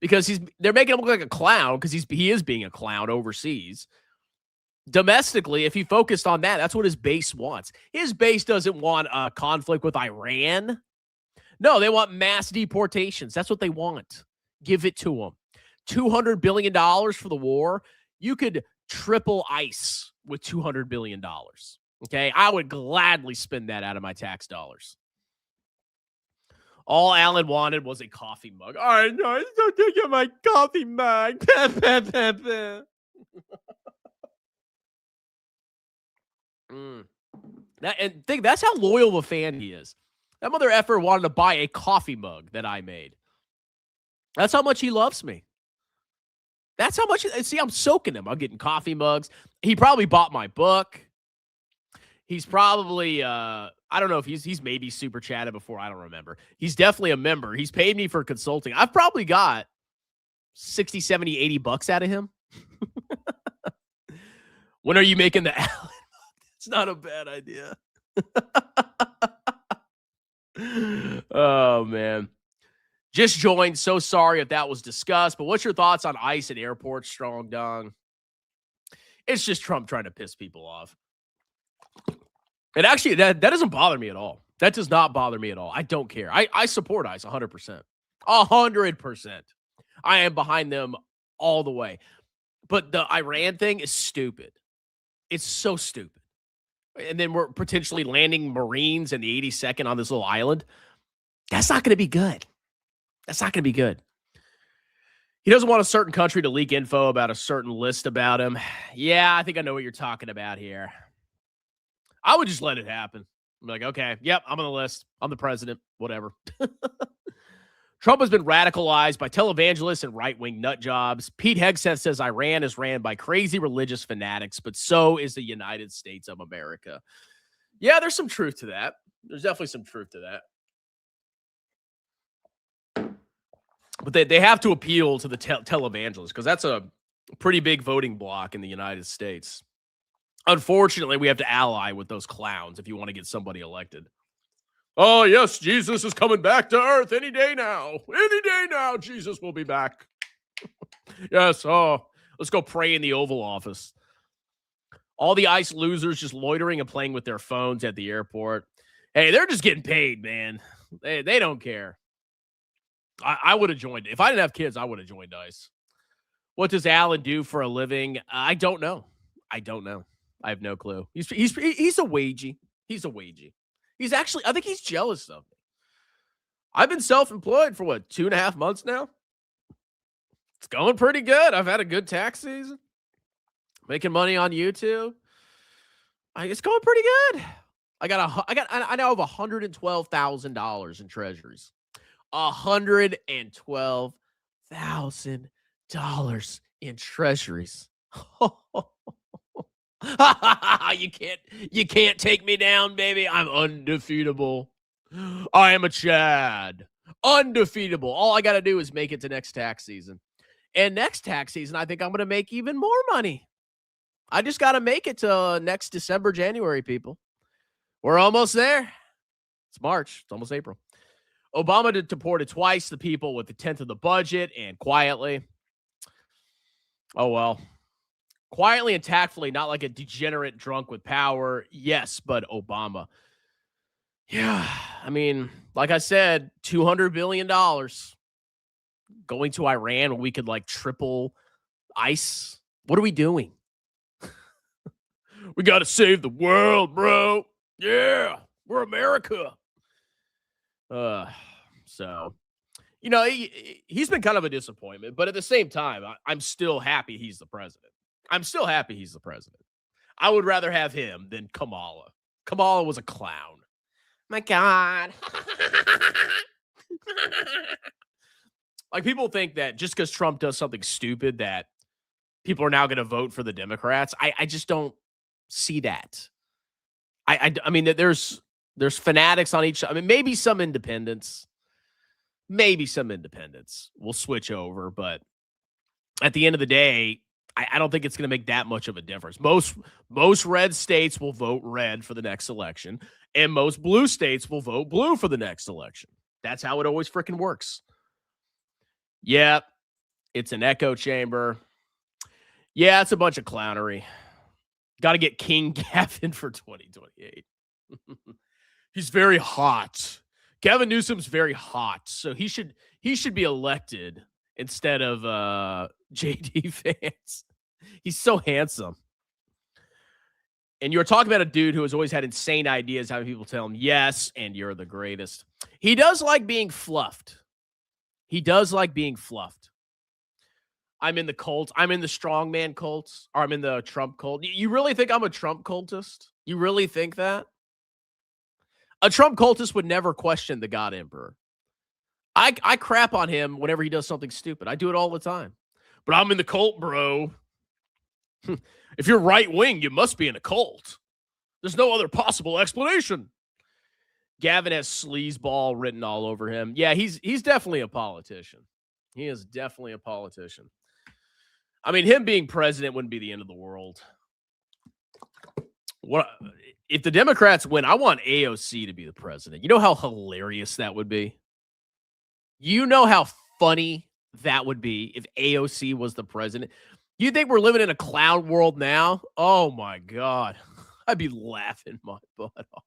Because they're making him look like a clown because he is being a clown overseas. Domestically, if he focused on that, that's what his base wants. His base doesn't want a conflict with Iran. No, they want mass deportations. That's what they want. Give it to them. $200 billion for the war. You could triple ICE with $200 billion. Okay, I would gladly spend that out of my tax dollars. All Alan wanted was a coffee mug. All right, no, don't take my coffee mug. Mm. That's how loyal of a fan he is. That mother effer wanted to buy a coffee mug that I made. That's how much he loves me. That's how much. See, I'm soaking him. I'm getting coffee mugs. He probably bought my book. He's probably, I don't know if he's maybe super chatted before. I don't remember. He's definitely a member. He's paid me for consulting. I've probably got 60, 70, 80 bucks out of him. When are you making the Allen? It's not a bad idea. Oh, man. Just joined. So sorry if that was discussed, but what's your thoughts on ICE at airports, Strong Dong? It's just Trump trying to piss people off. And actually, that doesn't bother me at all. That does not bother me at all. I don't care. I support ICE 100%. 100%. I am behind them all the way. But the Iran thing is stupid. It's so stupid. And then we're potentially landing Marines in the 82nd on this little island. That's not going to be good. That's not going to be good. He doesn't want a certain country to leak info about a certain list about him. Yeah, I think I know what you're talking about here. I would just let it happen. I'm like, okay, yep, I'm on the list. I'm the president, whatever. Trump has been radicalized by televangelists and right-wing nut jobs. Pete Hegseth says Iran is ran by crazy religious fanatics, but so is the United States of America. Yeah, there's some truth to that. There's definitely some truth to that. But they have to appeal to the televangelists because that's a pretty big voting block in the United States. Unfortunately, we have to ally with those clowns if you want to get somebody elected. Oh, yes, Jesus is coming back to earth any day now. Any day now, Jesus will be back. Yes, let's go pray in the Oval Office. All the ICE losers just loitering and playing with their phones at the airport. Hey, they're just getting paid, man. They don't care. I would have joined. If I didn't have kids, I would have joined ICE. What does Alan do for a living? I don't know. I have no clue. He's a wagey. He's a wagey. He's actually, I think he's jealous of me. I've been self-employed for 2.5 months now? It's going pretty good. I've had a good tax season. Making money on YouTube. It's going pretty good. I now have $112,000 in treasuries. $112,000 in treasuries. You can't take me down, baby. I'm undefeatable. I am a Chad. Undefeatable. All I got to do is make it to next tax season. And next tax season, I think I'm going to make even more money. I just got to make it to next December, January, people. We're almost there. It's March. It's almost April. Obama deported twice the people with a tenth of the budget and quietly. Oh, well. Quietly and tactfully, not like a degenerate drunk with power. Yes, but Obama. Yeah, I mean, like I said, $200 billion going to Iran when we could triple ICE. What are we doing? We got to save the world, bro. Yeah, we're America. So, he's been kind of a disappointment, but at the same time, I'm still happy he's the president. I would rather have him than Kamala. Kamala was a clown. My God. People think that just because Trump does something stupid that people are now going to vote for the Democrats. I just don't see that. I mean, that there's fanatics on each. I mean, maybe some independents will switch over, but at the end of the day, I don't think it's going to make that much of a difference. Most red states will vote red for the next election, and most blue states will vote blue for the next election. That's how it always freaking works. Yep, it's an echo chamber. Yeah, it's a bunch of clownery. Got to get King Gavin for 2028. He's very hot. Gavin Newsom's very hot, so he should be elected instead of JD Vance. He's so handsome. And you're talking about a dude who has always had insane ideas, having people tell him, yes, and you're the greatest. He does like being fluffed. I'm in the cult. I'm in the strongman cult. Or I'm in the Trump cult. You really think I'm a Trump cultist? You really think that? A Trump cultist would never question the God Emperor. I crap on him whenever he does something stupid. I do it all the time. But I'm in the cult, bro. If you're right wing, you must be in a cult. There's no other possible explanation. Gavin has sleazeball written all over him. Yeah, he's definitely a politician. He is definitely a politician. I mean, him being president wouldn't be the end of the world. What if the Democrats win? I want AOC to be the president. You know how hilarious that would be? You know how funny that would be if AOC was the president? You think we're living in a clown world now? Oh my God. I'd be laughing my butt off.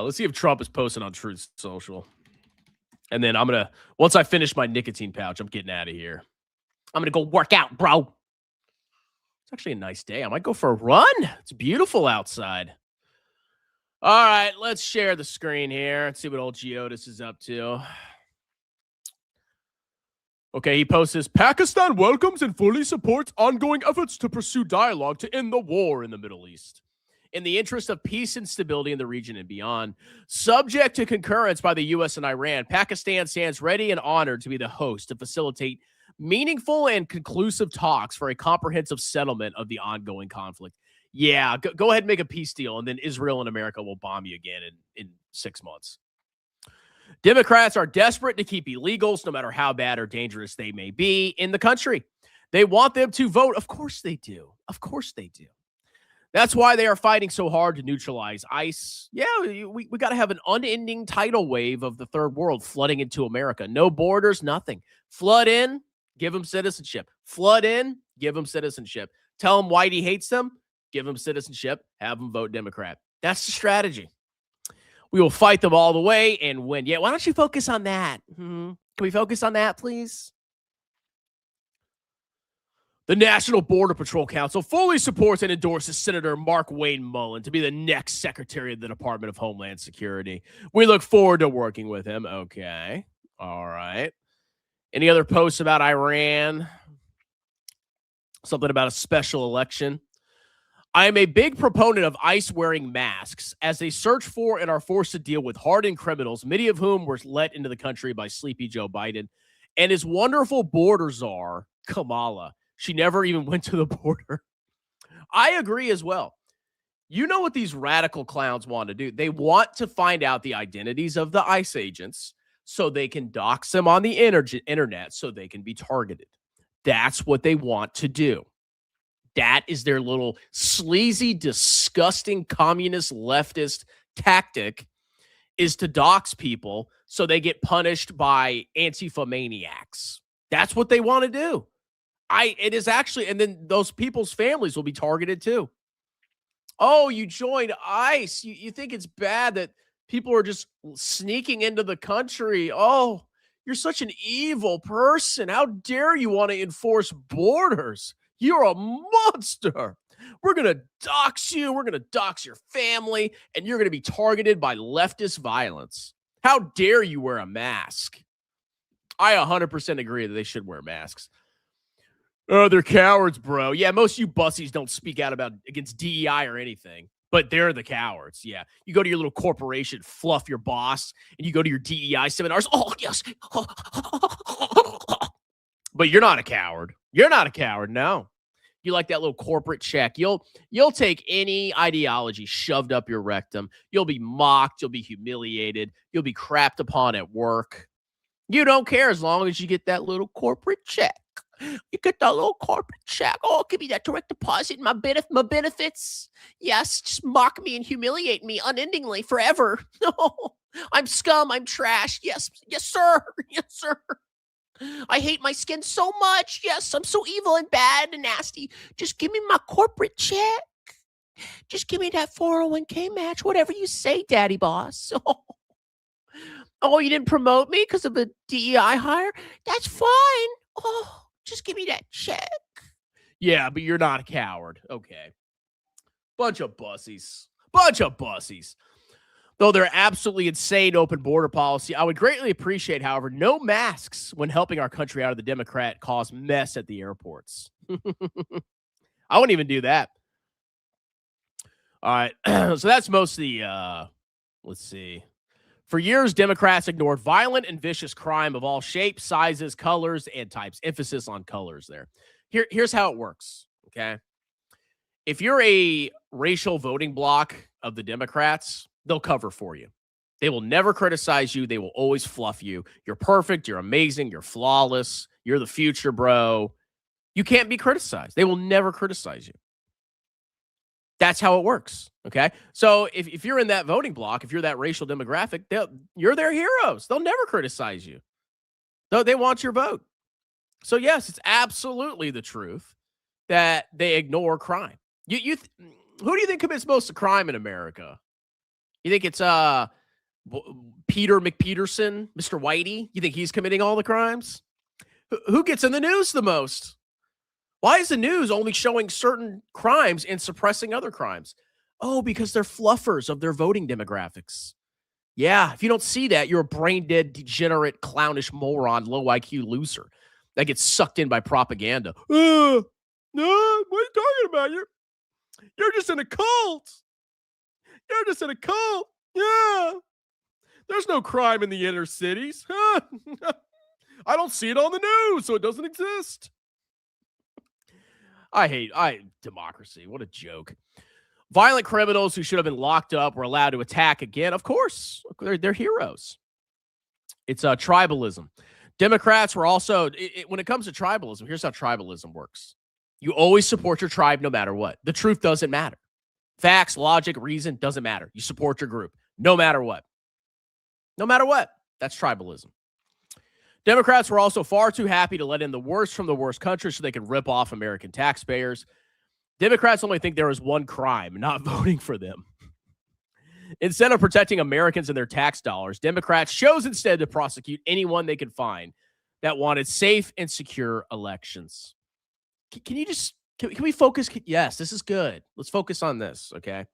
Let's see if Trump is posting on Truth Social. And then once I finish my nicotine pouch, I'm getting out of here. I'm going to go work out, bro. It's actually a nice day. I might go for a run. It's beautiful outside. All right, let's share the screen here and see what old Geotis is up to. Okay, he posts this. Pakistan welcomes and fully supports ongoing efforts to pursue dialogue to end the war in the Middle East, in the interest of peace and stability in the region and beyond. Subject to concurrence by the U.S. and Iran, Pakistan stands ready and honored to be the host to facilitate meaningful and conclusive talks for a comprehensive settlement of the ongoing conflict. Yeah, go ahead and make a peace deal, and then Israel and America will bomb you again in 6 months. Democrats are desperate to keep illegals, no matter how bad or dangerous they may be, in the country. They want them to vote. Of course they do. Of course they do. That's why they are fighting so hard to neutralize ICE. Yeah, we got to have an unending tidal wave of the third world flooding into America. No borders, nothing. Flood in, give them citizenship. Flood in, give them citizenship. Tell them Whitey hates them, give them citizenship, have them vote Democrat. That's the strategy. We will fight them all the way and win. Yeah, why don't you focus on that? Can we focus on that, please? The National Border Patrol Council fully supports and endorses Senator Mark Wayne Mullen to be the next Secretary of the Department of Homeland Security. We look forward to working with him. Okay. All right. Any other posts about Iran? Something about a special election? I am a big proponent of ICE wearing masks as they search for and are forced to deal with hardened criminals, many of whom were let into the country by sleepy Joe Biden and his wonderful border czar, Kamala. She never even went to the border. I agree as well. You know what these radical clowns want to do? They want to find out the identities of the ICE agents so they can dox them on the internet so they can be targeted. That's what they want to do. That is their little sleazy, disgusting, communist, leftist tactic, is to dox people so they get punished by Antifa maniacs. That's what they want to do. It is actually, and then those people's families will be targeted too. Oh, you joined ICE. You think it's bad that people are just sneaking into the country. Oh, you're such an evil person. How dare you want to enforce borders? You're a monster. We're going to dox you. We're going to dox your family, and you're going to be targeted by leftist violence. How dare you wear a mask? I 100% agree that they should wear masks. Oh, they're cowards, bro. Yeah, most of you bussies don't speak out against DEI or anything, but they're the cowards. Yeah, you go to your little corporation, fluff your boss, and you go to your DEI seminars. Oh, yes. But you're not a coward. You're not a coward, no. You like that little corporate check. You'll take any ideology shoved up your rectum. You'll be mocked. You'll be humiliated. You'll be crapped upon at work. You don't care as long as you get that little corporate check. You get that little corporate check. Oh, give me that direct deposit, my benefits. Yes, just mock me and humiliate me unendingly forever. No, I'm scum. I'm trash. Yes, sir. Yes, sir. I hate my skin so much. Yes, I'm so evil and bad and nasty. Just give me my corporate check. Just give me that 401k match. Whatever you say, daddy boss. Oh, you didn't promote me because of a DEI hire? That's fine. Oh, just give me that check. Yeah, but you're not a coward. Okay. Bunch of bussies. Though their absolutely insane open border policy, I would greatly appreciate, however, no masks when helping our country out of the Democrat cause mess at the airports. I wouldn't even do that. All right. So that's most of the, let's see. For years, Democrats ignored violent and vicious crime of all shapes, sizes, colors, and types. Emphasis on colors there. Here's how it works, okay? If you're a racial voting bloc of the Democrats, they'll cover for you. They will never criticize you. They will always fluff you. You're perfect. You're amazing. You're flawless. You're the future, bro. You can't be criticized. They will never criticize you. That's how it works, okay? So if you're in that voting block, if you're that racial demographic, you're their heroes. They'll never criticize you. They want your vote. So, yes, it's absolutely the truth that they ignore crime. Who do you think commits most of crime in America? You think it's Peter McPeterson, Mr. Whitey? You think he's committing all the crimes? Who gets in the news the most? Why is the news only showing certain crimes and suppressing other crimes? Oh, because they're fluffers of their voting demographics. Yeah, if you don't see that, you're a brain-dead, degenerate, clownish moron, low IQ loser that gets sucked in by propaganda. No, what are you talking about? You're just in a cult. You're just in a cult. Yeah. There's no crime in the inner cities. I don't see it on the news, so it doesn't exist. I hate democracy. What a joke. Violent criminals who should have been locked up were allowed to attack again. Of course, they're heroes. It's tribalism. Democrats were also, when it comes to tribalism, here's how tribalism works. You always support your tribe no matter what. The truth doesn't matter. Facts, logic, reason doesn't matter. You support your group no matter what. No matter what. That's tribalism. Democrats were also far too happy to let in the worst from the worst countries so they could rip off American taxpayers. Democrats only think there is one crime, not voting for them. Instead of protecting Americans and their tax dollars, Democrats chose instead to prosecute anyone they could find that wanted safe and secure elections. Can we focus? Yes, this is good. Let's focus on this, okay?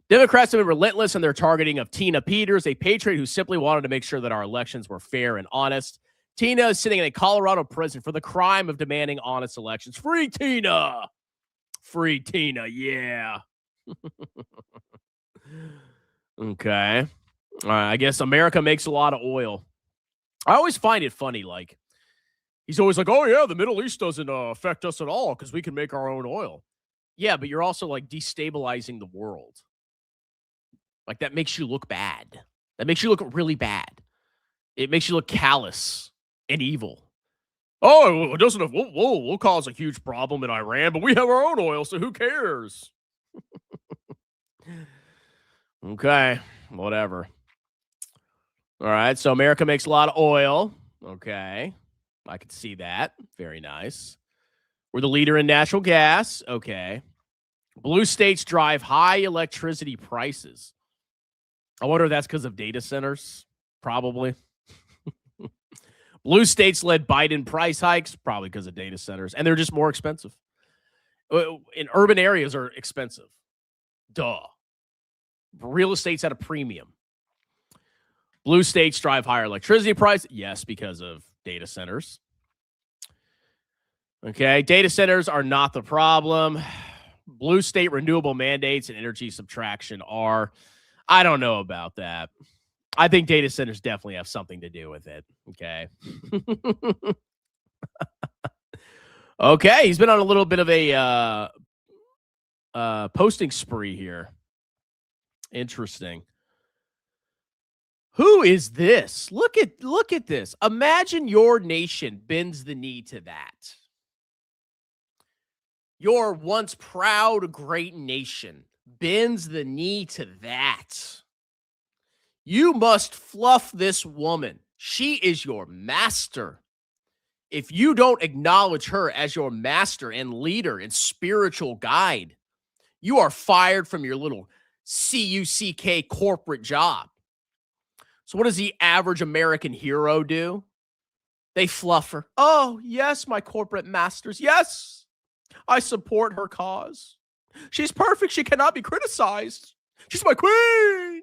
Democrats have been relentless in their targeting of Tina Peters, a patriot who simply wanted to make sure that our elections were fair and honest. Tina is sitting in a Colorado prison for the crime of demanding honest elections. Free Tina! Free Tina, yeah. Okay. All right, I guess America makes a lot of oil. I always find it funny, like, he's always like, oh, yeah, the Middle East doesn't affect us at all because we can make our own oil. Yeah, but you're also, like, destabilizing the world. Like, that makes you look bad. That makes you look really bad. It makes you look callous and evil. Oh, it doesn't have, we'll cause a huge problem in Iran, but we have our own oil, so who cares? Okay, whatever. All right, so America makes a lot of oil. Okay, I could see that. Very nice. We're the leader in natural gas. Okay. Blue states drive high electricity prices. I wonder if that's because of data centers. Probably. Blue states led Biden price hikes, probably because of data centers, and they're just more expensive. In urban areas are expensive. Duh. Real estate's at a premium. Blue states drive higher electricity price. Yes, because of data centers. Okay, data centers are not the problem. Blue state renewable mandates and energy subtraction are. I don't know about that. I think data centers definitely have something to do with it. Okay. Okay, he's been on a little bit of a posting spree here. Interesting. Who is this? Look at this. Imagine your nation bends the knee to that. Your once proud great nation bends the knee to that. You must fluff this woman. She is your master. If you don't acknowledge her as your master and leader and spiritual guide, you are fired from your little CUCK corporate job. So what does the average American hero do? They fluff her. Oh, yes, my corporate masters. Yes, I support her cause. She's perfect. She cannot be criticized. She's my queen.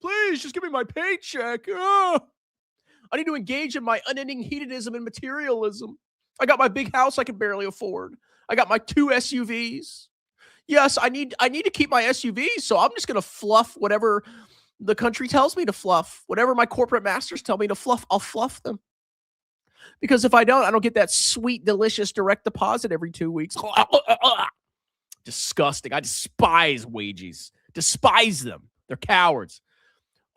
Please, just give me my paycheck. I need to engage in my unending hedonism and materialism. I got my big house I can barely afford. I got my 2 SUVs. Yes, I need to keep my SUVs, so I'm just going to fluff whatever the country tells me to fluff. Whatever my corporate masters tell me to fluff, I'll fluff them. Because if I don't get that sweet, delicious direct deposit every 2 weeks. Disgusting. I despise wages. Despise them. They're cowards.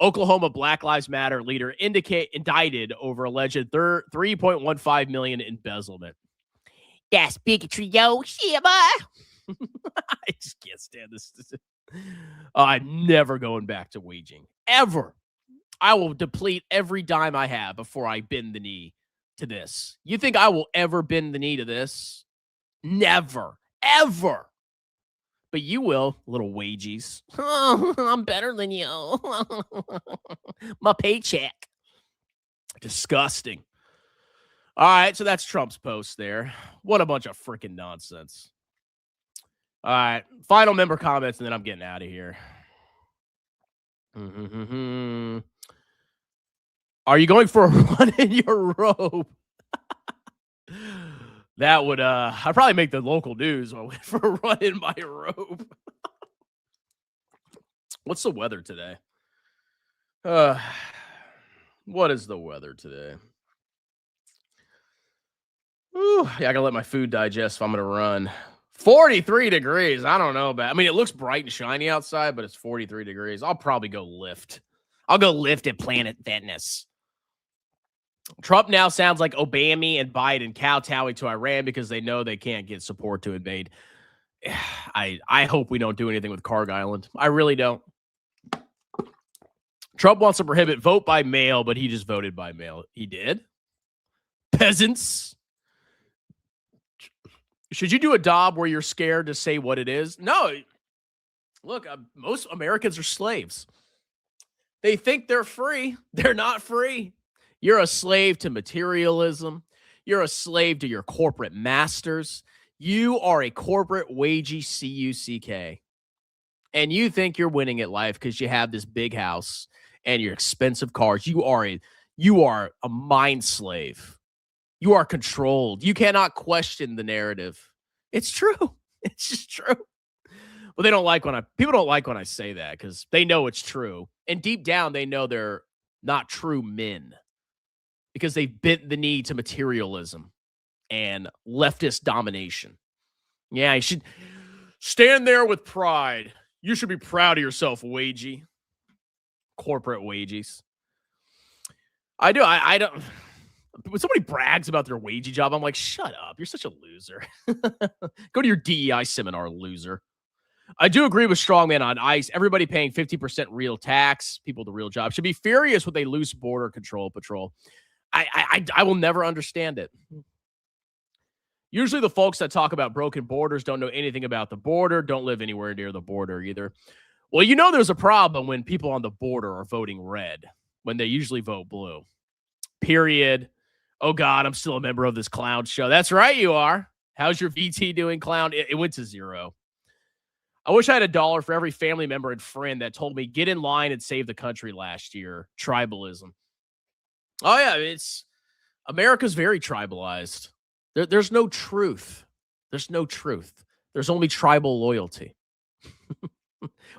Oklahoma Black Lives Matter leader indicted over alleged $3.15 million embezzlement. That's bigotry, yo. Yeah, boy. I just can't stand this. I'm never going back to waging. Ever. I will deplete every dime I have before I bend the knee to this. You think I will ever bend the knee to this? Never. Ever. But you will, little wages. Oh, I'm better than you. My paycheck. Disgusting. All right, so that's Trump's post there. What a bunch of freaking nonsense. All right, final member comments, and then I'm getting out of here. Are you going for a run in your robe? That would, I'd probably make the local news for a run in my robe. What's the weather today? What is the weather today? Ooh, yeah, I gotta let my food digest if I'm gonna run. 43 degrees. I don't know about. I mean, it looks bright and shiny outside, but it's 43 degrees. I'll probably go lift. I'll go lift at Planet Fitness. Trump now sounds like Obama and Biden kowtowing to Iran because they know they can't get support to invade. I hope we don't do anything with Kharg Island. I really don't. Trump wants to prohibit vote by mail, but he just voted by mail. He did? Peasants. Should you do a job where you're scared to say what it is? No. Look, most Americans are slaves. They think they're free. They're not free. You're a slave to materialism. You're a slave to your corporate masters. You are a corporate wagey CUCK. And you think you're winning at life because you have this big house and your expensive cars. You are a mind slave. You are controlled. You cannot question the narrative. It's true. It's just true. Well, people don't like when I say that because they know it's true. And deep down, they know they're not true men because they've bent the knee to materialism and leftist domination. Yeah, you should stand there with pride. You should be proud of yourself, wagey. Corporate wages. I do. I don't. When somebody brags about their wagey job, I'm like, shut up. You're such a loser. Go to your DEI seminar, loser. I do agree with Strongman on ICE. Everybody paying 50% real tax, people with a real job, should be furious with a loose border control patrol. I will never understand it. Usually the folks that talk about broken borders don't know anything about the border, don't live anywhere near the border either. Well, you know there's a problem when people on the border are voting red, when they usually vote blue. Period. Oh, God, I'm still a member of this clown show. That's right, you are. How's your VT doing, clown? It went to 0. I wish I had $1 for every family member and friend that told me, get in line and save the country last year. Tribalism. Oh, yeah, America's very tribalized. There's no truth. There's no truth. There's only tribal loyalty.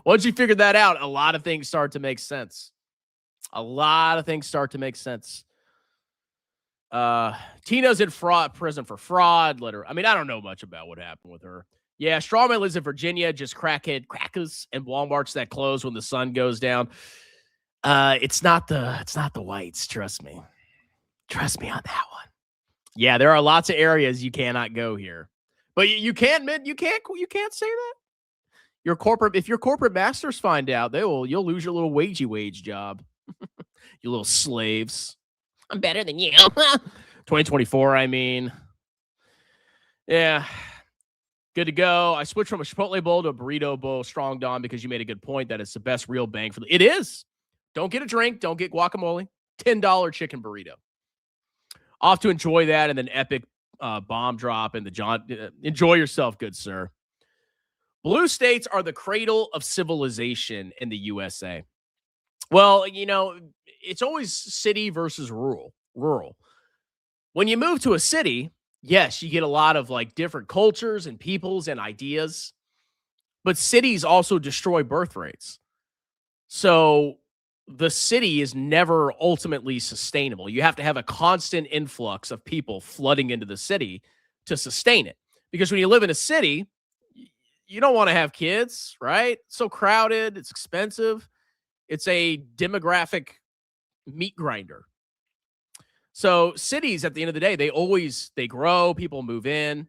Once you figure that out, a lot of things start to make sense. A lot of things start to make sense. Tina's in prison for fraud. I don't know much about what happened with her. Yeah, Strawman lives in Virginia, just crackhead crackers and Walmarts that close when the sun goes down. It's not the whites, trust me. Trust me on that one. Yeah, there are lots of areas you cannot go here. But you can't say that. If your corporate masters find out, you'll lose your little wage job. You little slaves. I'm better than you. 2024, I mean. Yeah. Good to go. I switched from a Chipotle bowl to a burrito bowl, Strong Don, because you made a good point that it's the best real bang for it is. Don't get a drink. Don't get guacamole. $10 chicken burrito. Off to enjoy that and then epic bomb drop and the John. Enjoy yourself, good sir. Blue states are the cradle of civilization in the USA. Well, it's always city versus rural. Rural. When you move to a city, yes, you get a lot of like different cultures and peoples and ideas, but cities also destroy birth rates. So the city is never ultimately sustainable. You have to have a constant influx of people flooding into the city to sustain it. Because when you live in a city, you don't want to have kids, right? It's so crowded, it's expensive. It's a demographic meat grinder. So cities at the end of the day, they grow, people move in,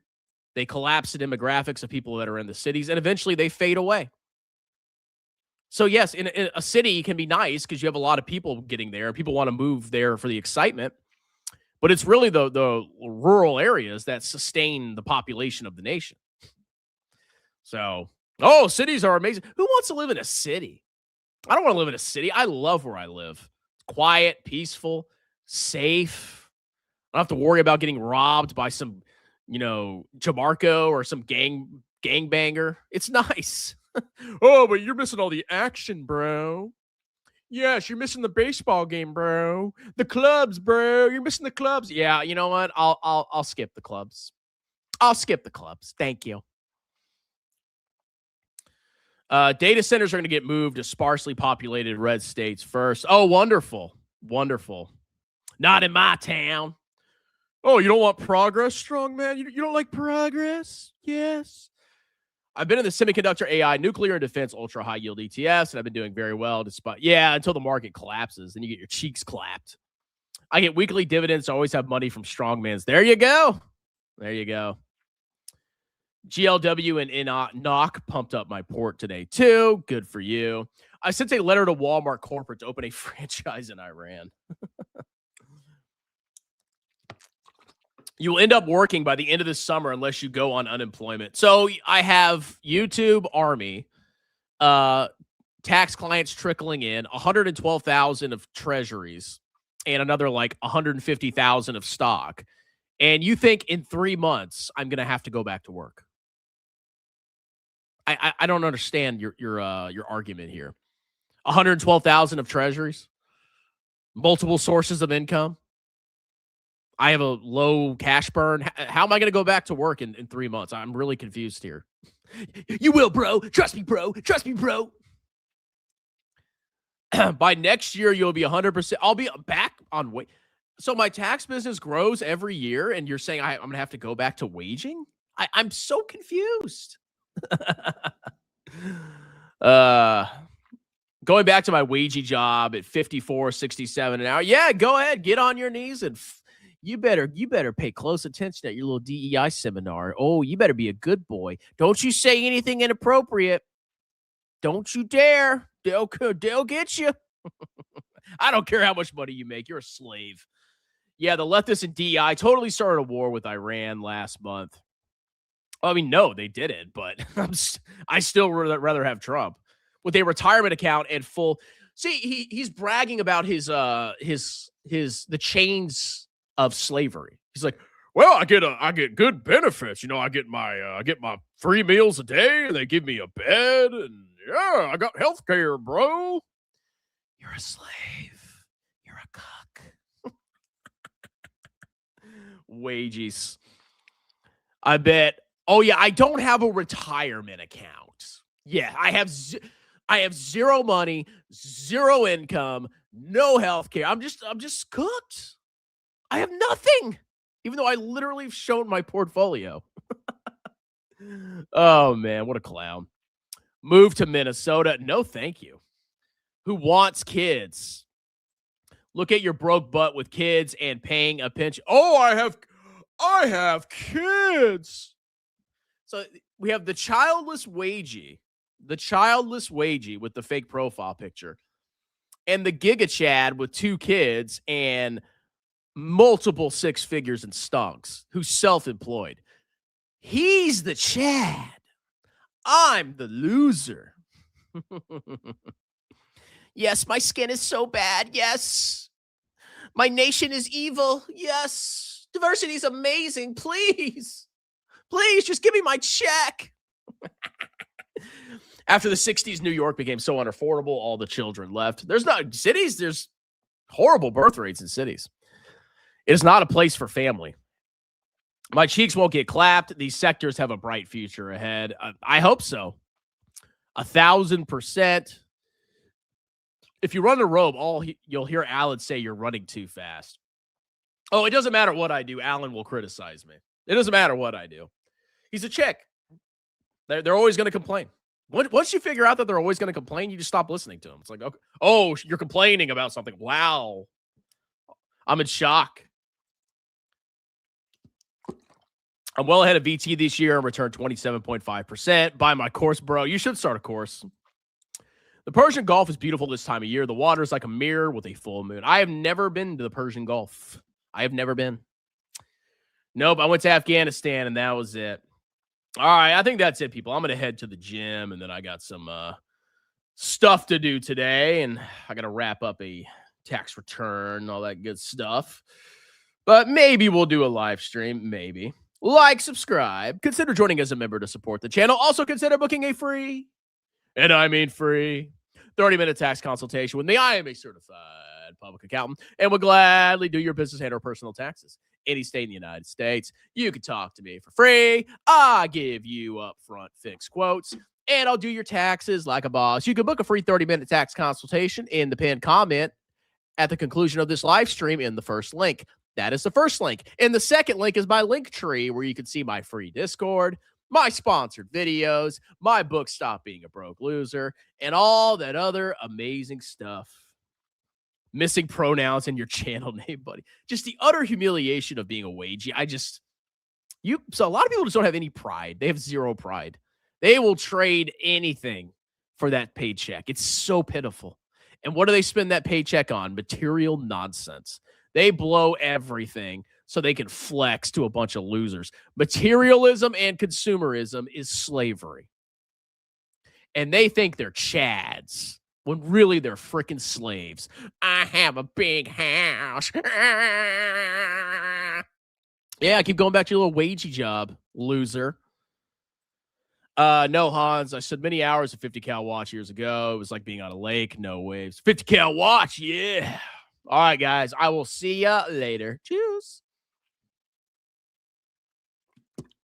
they collapse the demographics of people that are in the cities, and eventually they fade away. So yes, in a city can be nice because you have a lot of people getting there. People want to move there for the excitement, but it's really the rural areas that sustain the population of the nation. So, cities are amazing. Who wants to live in a city? I don't want to live in a city. I love where I live. It's quiet, peaceful, safe. I don't have to worry about getting robbed by some, Jamarco or some gangbanger. It's nice. Oh, but you're missing all the action, bro. Yes, you're missing the baseball game, bro. The clubs, bro. You're missing the clubs. Yeah, you know what? I'll skip the clubs. I'll skip the clubs. Thank you. Data centers are going to get moved to sparsely populated red states first. Oh, wonderful. Wonderful. Not in my town. Oh, you don't want progress, strong man? You don't like progress? Yes. I've been in the semiconductor, AI, nuclear, and defense ultra high yield ETFs, and I've been doing very well despite, until the market collapses. Then you get your cheeks clapped. I get weekly dividends. So I always have money from strongmans. There you go. There you go. GLW and NOC pumped up my port today, too. Good for you. I sent a letter to Walmart corporate to open a franchise in Iran. You will end up working by the end of the summer unless you go on unemployment. So I have YouTube Army, tax clients trickling in, 112,000 of treasuries, and another like 150,000 of stock. And you think in 3 months I'm going to have to go back to work? I don't understand your argument here. 112,000 of treasuries, multiple sources of income. I have a low cash burn. How am I going to go back to work in 3 months? I'm really confused here. You will, bro. Trust me, bro. Trust me, bro. By next year, you'll be 100%. I'll be back on wage. So my tax business grows every year, and you're saying I'm going to have to go back to waging? I'm so confused. Going back to my wagey job at 54.67 an hour. Yeah, go ahead. Get on your knees and you better pay close attention at your little DEI seminar. Oh, you better be a good boy. Don't you say anything inappropriate. Don't you dare. They'll get you. I don't care how much money you make. You're a slave. Yeah, the leftists and DEI totally started a war with Iran last month. I mean, no, they didn't, but I still rather have Trump with a retirement account and full. See, he's bragging about the chains of slavery. He's like, well, I get good benefits. I get my free meals a day, and they give me a bed, and yeah, I got health care, bro. You're a slave. You're a cuck. Wages. I bet. Oh yeah, I don't have a retirement account. Yeah, I have zero money, zero income, no health care. I'm just cooked. I have nothing, even though I literally have shown my portfolio. Oh, man, what a clown. Move to Minnesota. No, thank you. Who wants kids? Look at your broke butt with kids and paying a pension. Oh, I have kids. So we have the childless wagey with the fake profile picture, and the Giga Chad with 2 kids and multiple 6 figures in Stonks, who's self-employed. He's the Chad. I'm the loser. Yes, my skin is so bad. Yes. My nation is evil. Yes. Diversity is amazing. Please. Please, just give me my check. After the 60s, New York became so unaffordable, all the children left. There's horrible birth rates in cities. It is not a place for family. My cheeks won't get clapped. These sectors have a bright future ahead. I hope so. 1,000%. If you run a robe, you'll hear Alan say you're running too fast. Oh, it doesn't matter what I do. Alan will criticize me. It doesn't matter what I do. He's a chick. They're always going to complain. Once you figure out that they're always going to complain, you just stop listening to them. It's like, okay, oh, you're complaining about something. Wow. I'm in shock. I'm well ahead of VT this year and returned 27.5%. Buy my course, bro. You should start a course. The Persian Gulf is beautiful this time of year. The water is like a mirror with a full moon. I have never been to the Persian Gulf. I have never been. Nope, I went to Afghanistan, and that was it. All right, I think that's it, people. I'm going to head to the gym, and then I got some stuff to do today, and I got to wrap up a tax return, all that good stuff. But maybe we'll do a live stream, maybe. Like, subscribe. Consider joining as a member to support the channel. Also, consider booking a free, and I mean free, 30-minute tax consultation with me. I am a certified public accountant and will gladly do your business and or personal taxes. Any state in the United States. You can talk to me for free. I give you upfront fixed quotes, and I'll do your taxes like a boss. You can book a free 30-minute tax consultation in the pinned comment at the conclusion of this live stream in the first link. That is the first link. And the second link is my link tree, where you can see my free Discord, my sponsored videos, my book, Stop Being a Broke Loser, and all that other amazing stuff. Missing pronouns in your channel name, buddy. Just the utter humiliation of being a wagey. So a lot of people just don't have any pride. They have zero pride. They will trade anything for that paycheck. It's so pitiful. And what do they spend that paycheck on? Material nonsense. They blow everything so they can flex to a bunch of losers. Materialism and consumerism is slavery. And they think they're chads, when really they're freaking slaves. I have a big house. Yeah, keep going back to your little wagey job, loser. No, Hans, I spent many hours of 50 cal watch years ago. It was like being on a lake, no waves. 50 cal watch, yeah. All right, guys, I will see ya later. Cheers.